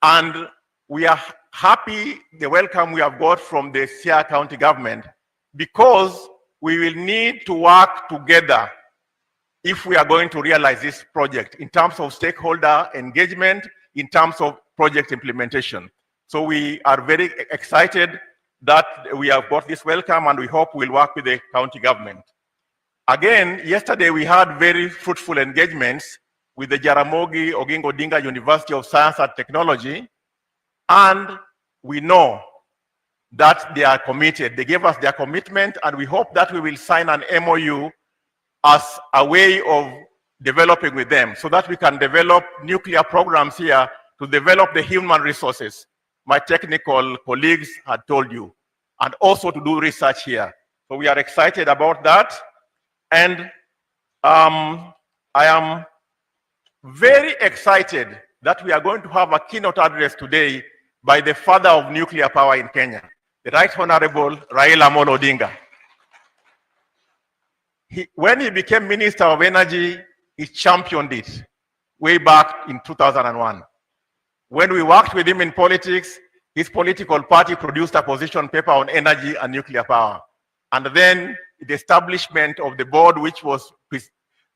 And we are happy the welcome we have got from the Siaya County government, because we will need to work together if we are going to realize this project in terms of stakeholder engagement, in terms of project implementation. So we are very excited that we have got this welcome, and we hope we'll work with the county government. Again, yesterday we had very fruitful engagements with the Jaramogi Oginga Odinga University of Science and Technology, and we know that they are committed. They gave us their commitment, and we hope that we will sign an MOU as a way of developing with them so that we can develop nuclear programs here to develop the human resources my technical colleagues had told you, and also to do research here. So we are excited about that. And I am very excited that we are going to have a keynote address today by the father of nuclear power in Kenya, the Right Honorable Raila Odinga. When he became Minister of Energy, he championed it way back in 2001. When we worked with him in politics, his political party produced a position paper on energy and nuclear power. And then the establishment of the board, which was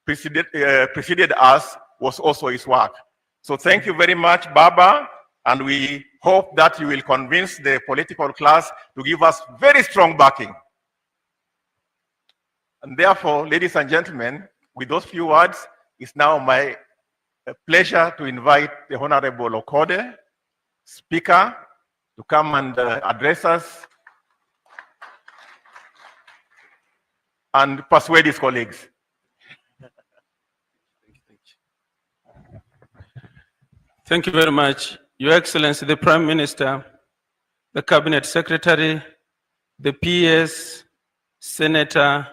preceded us, was also his work. So thank you very much, Baba, and we hope that you will convince the political class to give us very strong backing. And therefore, ladies and gentlemen, with those few words, it's now my pleasure to invite the Honorable Okode, Speaker, to come and address us and persuade his colleagues. Thank you very much, Your Excellency, the Prime Minister, the Cabinet Secretary, the PS, Senator,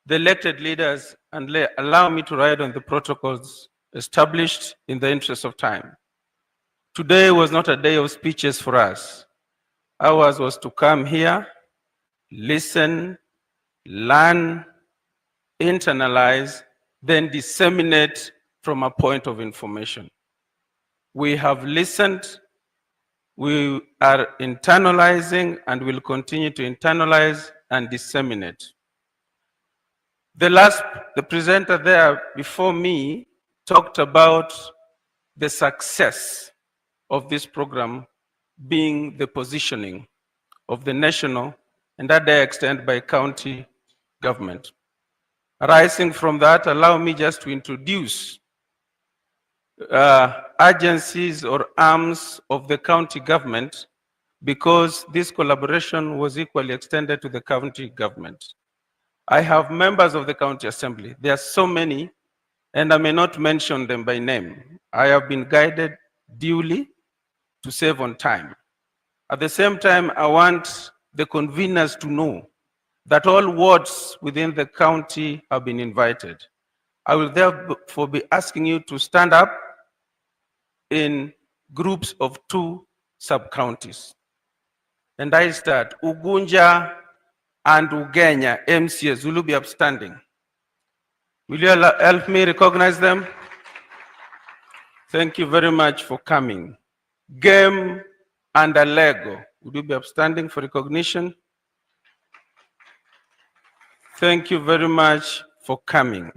the elected leaders, and allow me to ride on the protocols established in the interest of time. Today was not a day of speeches for us. Ours was to come here, listen, learn, internalize, then disseminate from a point of information. We have listened, we are internalizing, and will continue to internalize and disseminate. The presenter there before me talked about the success of this program being the positioning of the national and that they extend by county government. Arising from that, allow me just to introduce agencies or arms of the county government, because this collaboration was equally extended to the county government. I have members of the county assembly. There are so many, and I may not mention them by name. I have been guided duly to save on time. At the same time, I want the conveners to know that all wards within the county have been invited. I will therefore be asking you to stand up in groups of 2 sub-counties. And I start. Ugunja and Ugenya MCS, will you be upstanding? Will you help me recognize them? Thank you very much for coming. Game and Alego, would you be upstanding for recognition? Thank you very much for coming.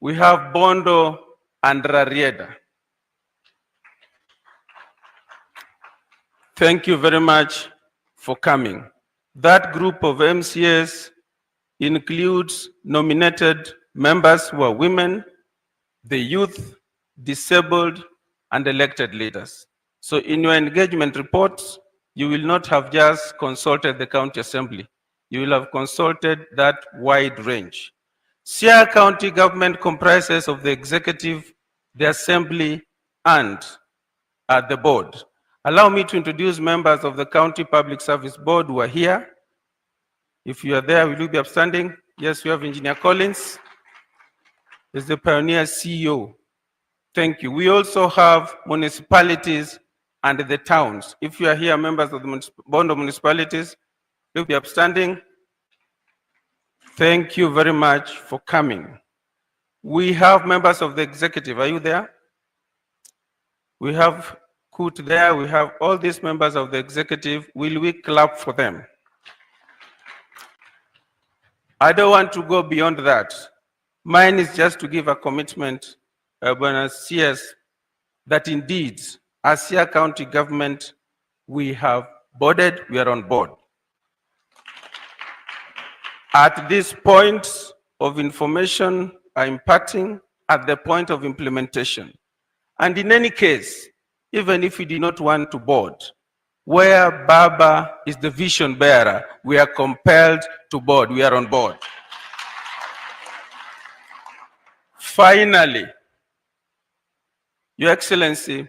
We have Bondo and Rarieda. Thank you very much for coming. That group of MCAs includes nominated members who are women, the youth, disabled, and elected leaders. So in your engagement reports, you will not have just consulted the county assembly. You will have consulted that wide range. Siaya County government comprises of the executive, the assembly, and the board. Allow me to introduce members of the County Public Service Board who are here. If you are there, will you be upstanding? Yes, we have Engineer Collins. He's the Pioneer CEO. Thank you. We also have municipalities and the towns. If you are here, members of the board of municipalities, will you be upstanding? Thank you very much for coming. We have members of the executive. Are you there? We have Kut there. We have all these members of the executive. Will we clap for them? I don't want to go beyond that. Mine is just to give a commitment, Buenos Aires, that indeed, as Siaya County government, we have boarded, we are on board. At this point of information are imparting at the point of implementation. And in any case, even if we did not want to board, where Baba is the vision bearer, we are compelled to board, we are on board. Finally, Your Excellency,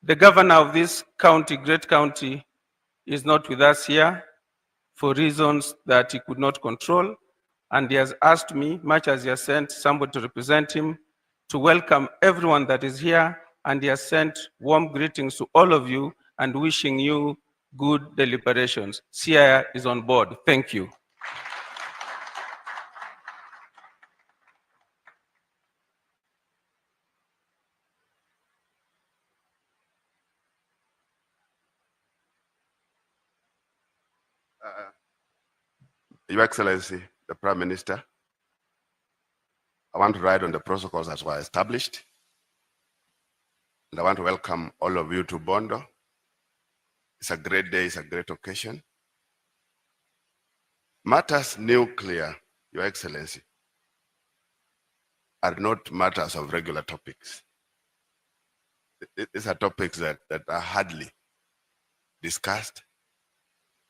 the governor of this county, great county, is not with us here for reasons that he could not control. And he has asked me, much as he has sent somebody to represent him, to welcome everyone that is here. And he has sent warm greetings to all of you and wishing you good deliberations. Siaya is on board. Thank you. Your Excellency, the Prime Minister, I want to write on the protocols that were established. And I want to welcome all of you to Bondo. It's a great day, it's a great occasion. Matters nuclear, Your Excellency, are not matters of regular topics. These are topics that are hardly discussed,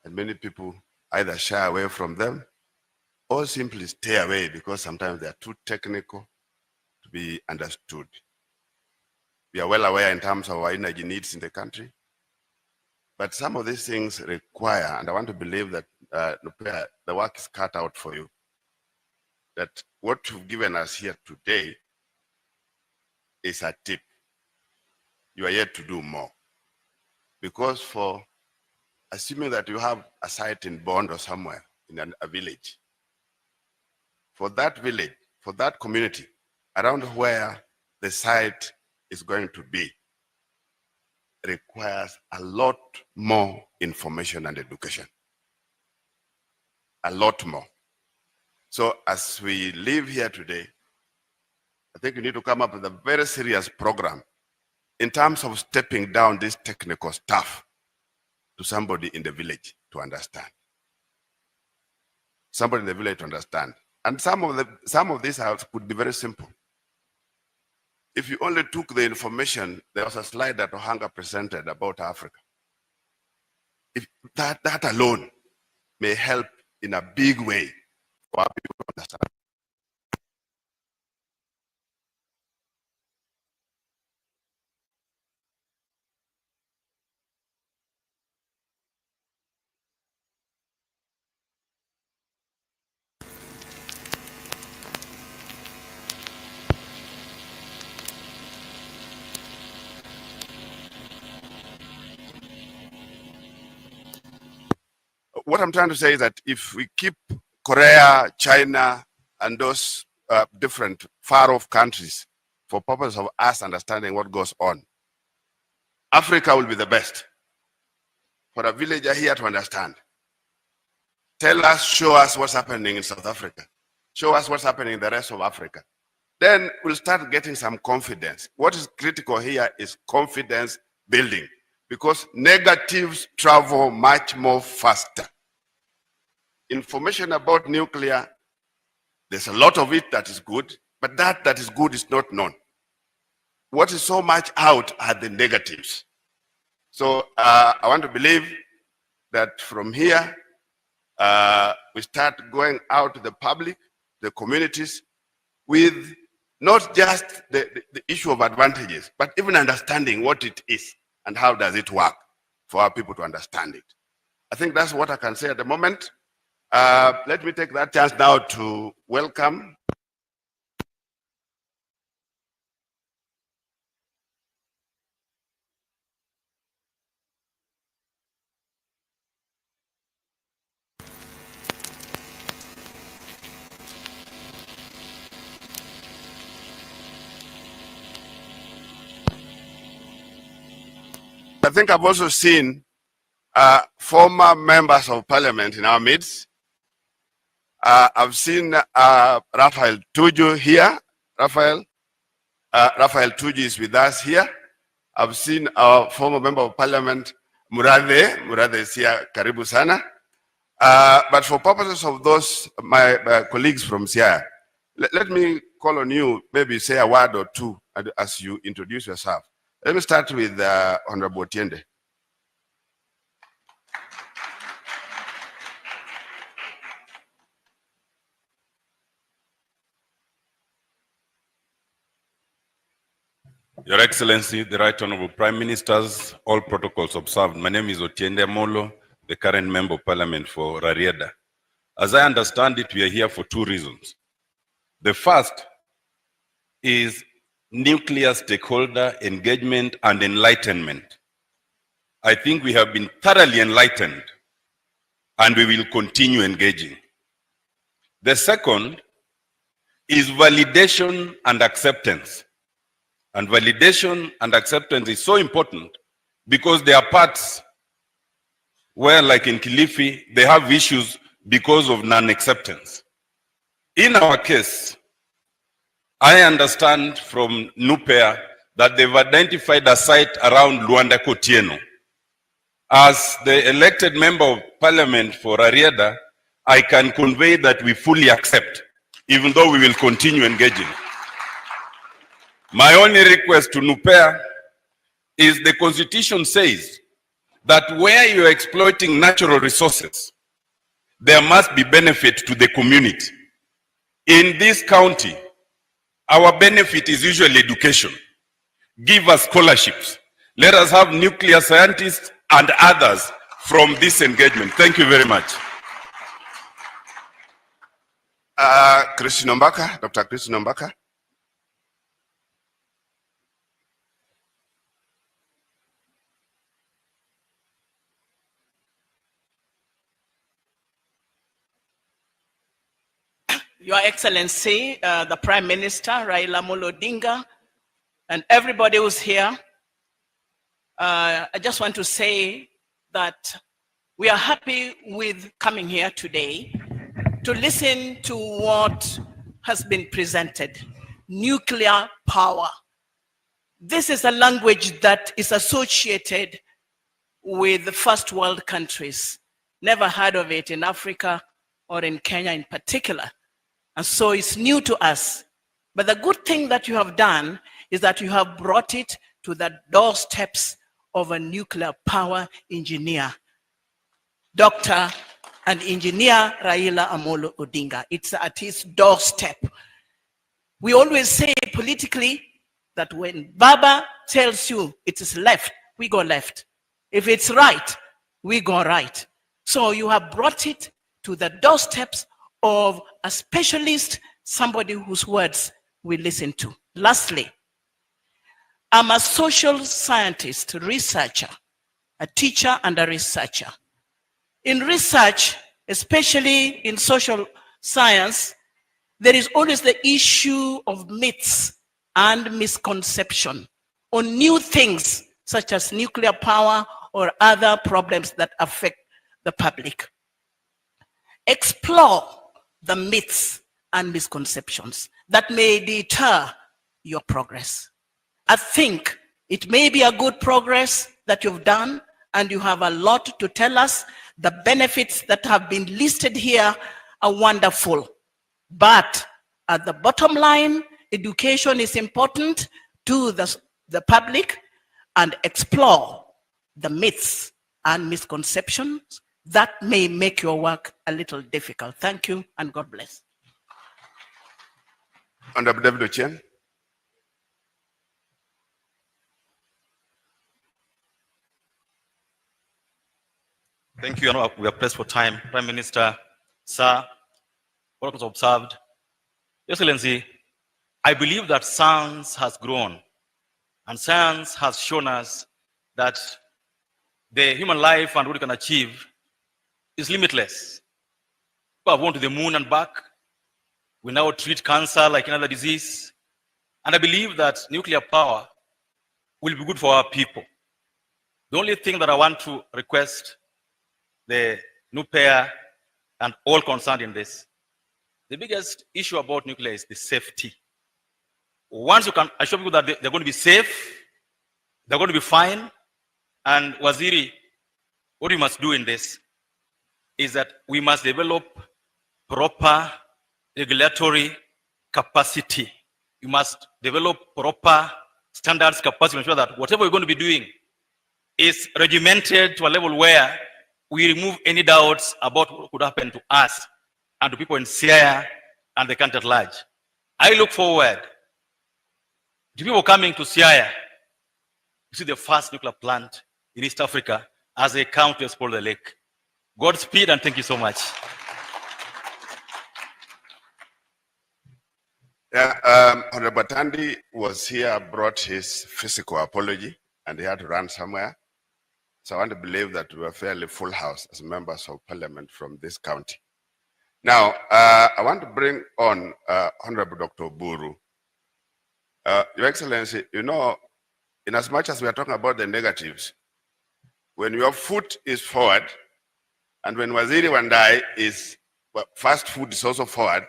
and many people either shy away from them or simply stay away because sometimes they are too technical to be understood. We are well aware in terms of our energy needs in the country, but some of these things require, and I want to believe that the work is cut out for you, that what you've given us here today is a tip. You are yet to do more. Because for assuming that you have a site in Bond or somewhere in a village, for that village, for that community, around where the site is going to be, requires a lot more information and education. A lot more. So as we live here today, I think you need to come up with a very serious program in terms of stepping down this technical stuff to somebody in the village to understand. Somebody in the village to understand. And some of these could be very simple. if you only took the information, there was a slide that Ohanga presented about Africa. If that alone may help in a big way for our people to understand. What I'm trying to say is that if we keep Korea, China, and those different far-off countries for purpose of us understanding what goes on, Africa will be the best for a villager here to understand. Tell us, show us what's happening in South Africa. Show us what's happening in the rest of Africa. Then we'll start getting some confidence. What is critical here is confidence building, because negatives travel much more faster. Information about nuclear, there's a lot of it that is good, but that is good is not known. What is so much out are the negatives. So I want to believe that from here, we start going out to the public, the communities, with not just the issue of advantages, but even understanding what it is and how does it work for our people to understand it. I think that's what I can say at the moment. Let me take that chance now to welcome I think I've also seen former members of parliament in our midst. I've seen Rafael Tuju here. Rafael Tuju is with us here. I've seen our former member of parliament, Murathe is here, karibu sana. But for purposes of those, my colleagues from Siaya, let me call on you, maybe say a word or two as you introduce yourself. Let me start with Honorable Otiende. Your Excellency, the Right Honorable Prime Ministers, all protocols observed. My name is Otiende Molo, the current Member of Parliament for Rarieda. As I understand it, we are here for two reasons. The first is nuclear stakeholder engagement and enlightenment. I think we have been thoroughly enlightened and we will continue engaging. The second is validation and acceptance. And validation and acceptance is so important because there are parts where, like in Kilifi, they have issues because of non-acceptance. In our case, I understand from NUPEA that they've identified a site around Luanda Kotieno. As the elected member of parliament for Rarieda, I can convey that we fully accept, even though we will continue engaging. My only request to NUPEA is the constitution says that where you're exploiting natural resources, there must be benefit to the community. In this county, our benefit is usually education. Give us scholarships. Let us have nuclear scientists and others from this engagement. Thank you very much. Christine Ombaka, Dr. Christine Ombaka. Your Excellency, the Prime Minister, Raila Odinga, and everybody who's here, I just want to say that we are happy with coming here today to listen to what has been presented. Nuclear power. This is a language that is associated with the first world countries. Never heard of it in Africa or in Kenya in particular. And so it's new to us. But the good thing that you have done is that you have brought it to the doorsteps of a nuclear power engineer, Dr. and Engineer Raila Amolo Odinga. It's at his doorstep. We always say politically that when Baba tells you it is left, we go left. If it's right, we go right. So you have brought it to the doorsteps of a specialist, somebody whose words we listen to. Lastly, I'm a social scientist, researcher, a teacher and a researcher. In research, especially in social science, there is always the issue of myths and misconception on new things such as nuclear power or other problems that affect the public. Explore the myths and misconceptions that may deter your progress. I think it may be a good progress that you've done, and you have a lot to tell us. The benefits that have been listed here are wonderful. But at the bottom line, education is important to the public, and explore the myths and misconceptions that may make your work a little difficult. Thank you, and God bless. Honorable David Ochieng. Thank you. I know we are pressed for time. Prime Minister, sir, what was observed. Excellency, I believe that science has grown, and science has shown us that the human life and what we can achieve is limitless. We have gone to the moon and back. We now treat cancer like another disease. And I believe that nuclear power will be good for our people. The only thing that I want to request the new pair and all concerned in this, the biggest issue about nuclear is the safety. Once you can assure people that they're going to be safe, they're going to be fine, and Waziri, what we must do in this is that we must develop proper regulatory capacity. We must develop proper standards capacity to ensure that whatever we're going to be doing is regimented to a level where we remove any doubts about what could happen to us and to people in Siaya and the country at large. I look forward to people coming to Siaya to see the first nuclear plant in East Africa as they come to explore the lake. Godspeed, and thank you so much. Yeah, Honorable Tandi was here, brought his physical apology, and he had to run somewhere. So I want to believe that we are fairly full house as members of parliament from this county. Now, I want to bring on Honorable Dr. Buru. Your Excellency, you know, in as much as we are talking about the negatives, when your foot is forward, and when Waziri Wandai is, well, fast food is also forward,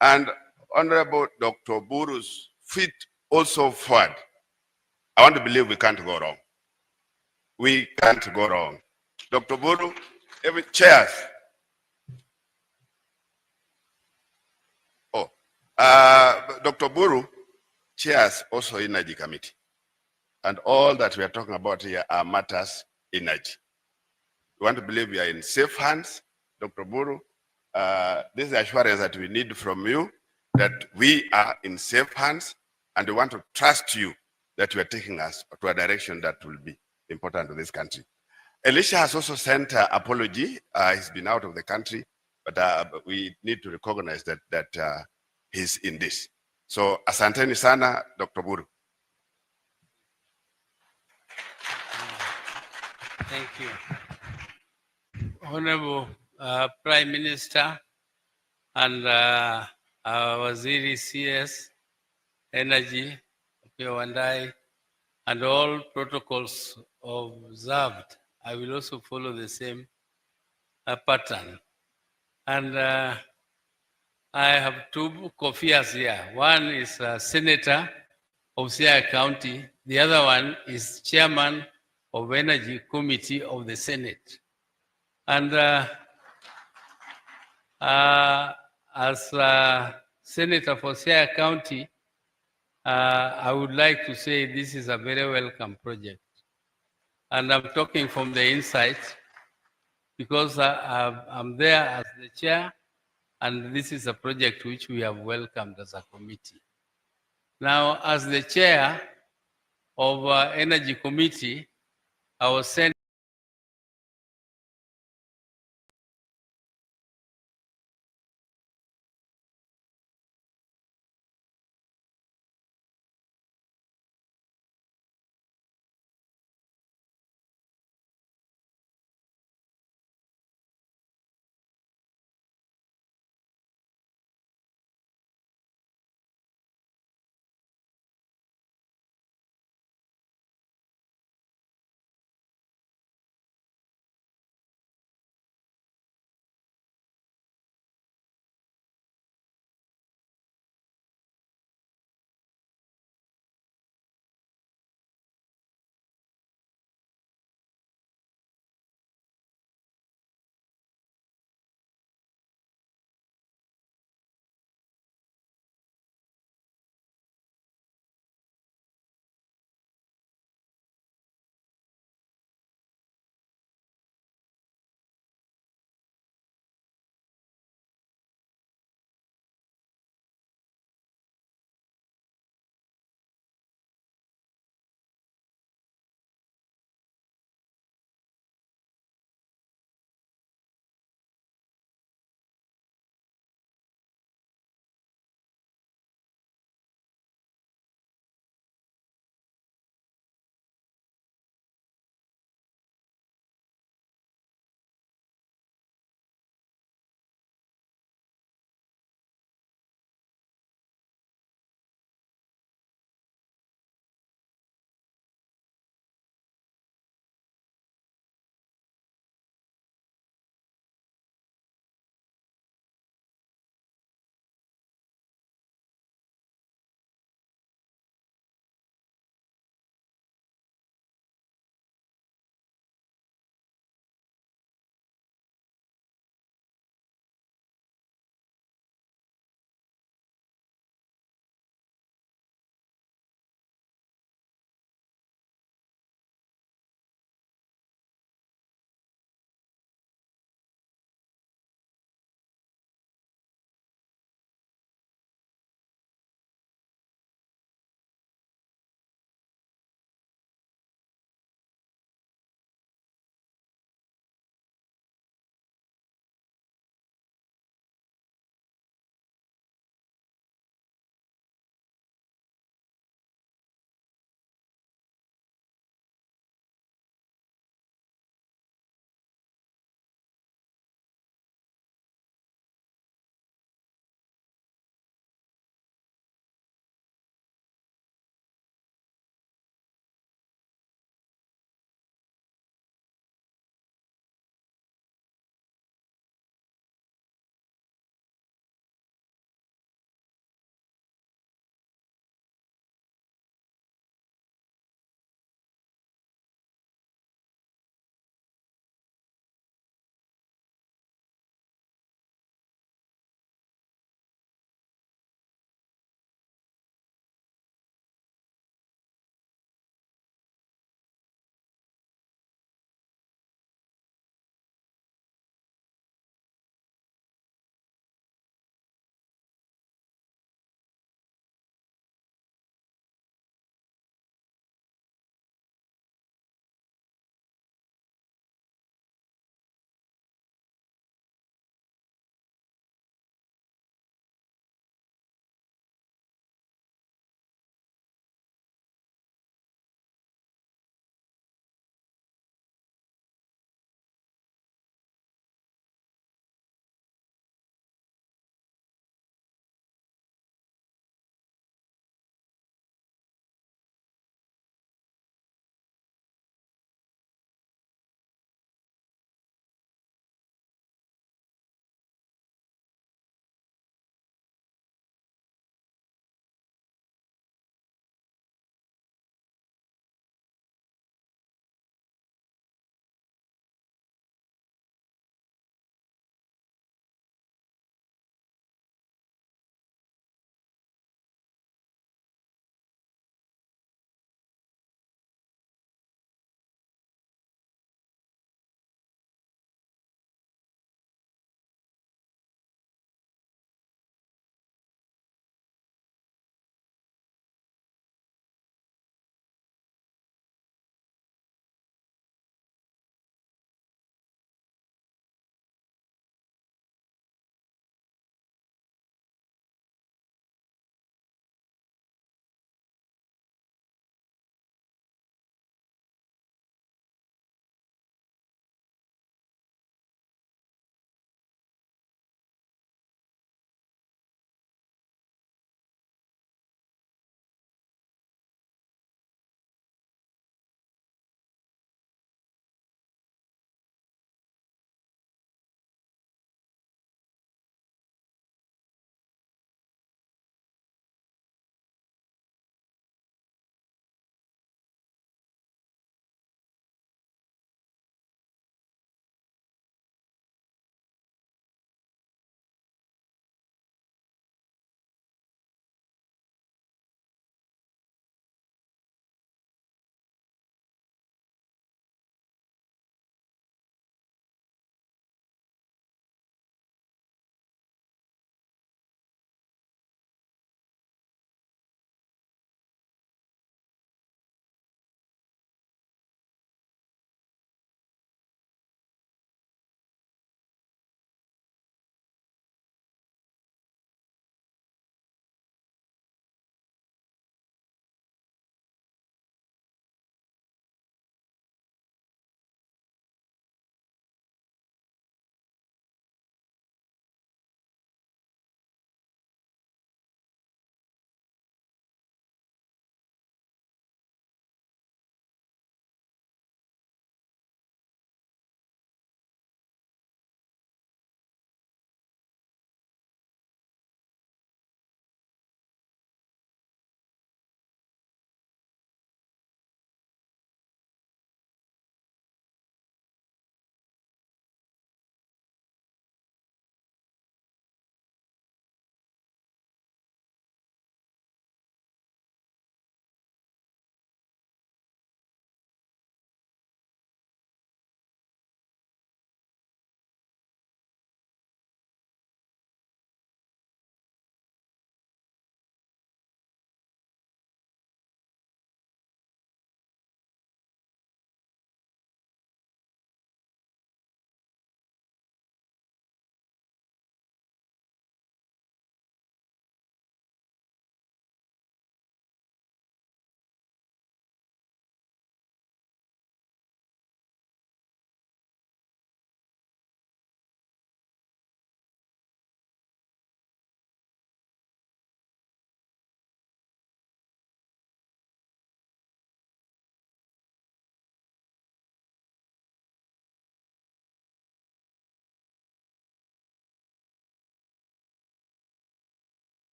and Honorable Dr. Buru's feet also forward, I want to believe we can't go wrong. We can't go wrong. Dr. Buru, chairs. Oh, Dr. Buru chairs also Energy Committee. And all that we are talking about here are matters energy. We want to believe we are in safe hands, Dr. Buru. This is the assurance that we need from you, that we are in safe hands, and we want to trust you that you are taking us to a direction that will be important to this country. Elisha has also sent an apology. He's been out of the country, but we need to recognize that he's in this. So, asanteni sana, Dr. Buru. Thank you. Honorable Prime Minister and our Waziri CS, Energy, Wandai, and all protocols observed. I will also follow the same pattern. And I have two Kofias here. One is a senator of Siaya County. The other one is chairman of Energy Committee of the Senate. And as senator for Siaya County, I would like to say this is a very welcome project. And I'm talking from the inside because I'm there as the chair, and this is a project which we have welcomed as a committee. Now, as the chair of Energy Committee, I was sent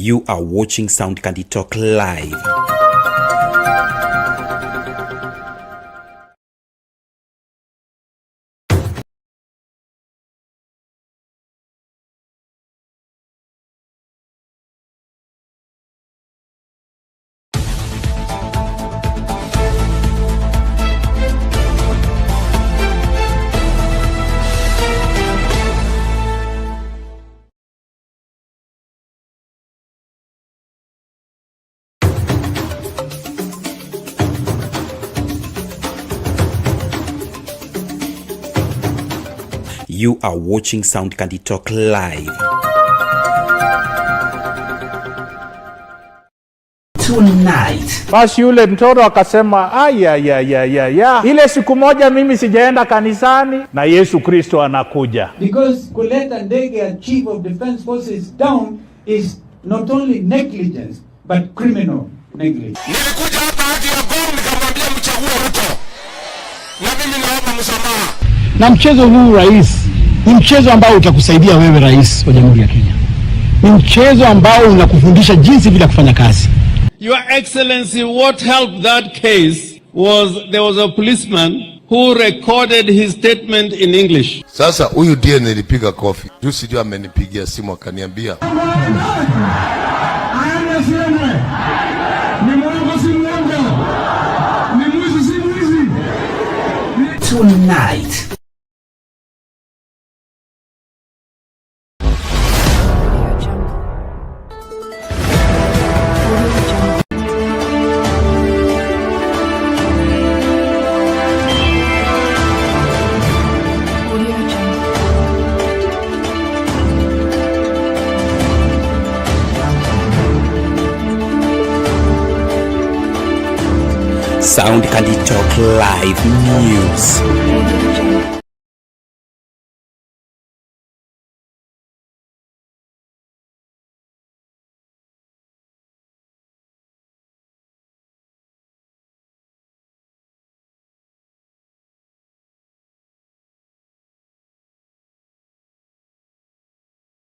You are watching Sound Candy Talk live. You are watching Sound Candy Talk live. Tonight. Basi yule mtoto akasema ile siku moja mimi sijaenda kanisani na Yesu Kristo anakuja. Because kuleta ndege ya Chief of Defense Forces down is not only negligence but criminal negligence. Nilikuja hapa hadi ya Gong nikamwambia mchague Ruto. Na mimi naomba msamaha. Na mchezo huu rais, ni mchezo ambao utakusaidia wewe rais wa Jamhuri ya Kenya. Ni mchezo ambao unakufundisha jinsi bila kufanya kazi. Your Excellency, what helped that case was there was a policeman who recorded his statement in English. Sasa huyu ndiye nilipiga kofi. Juzi ndio amenipigia simu akaniambia. Tonight. Sound Candy Talk live news.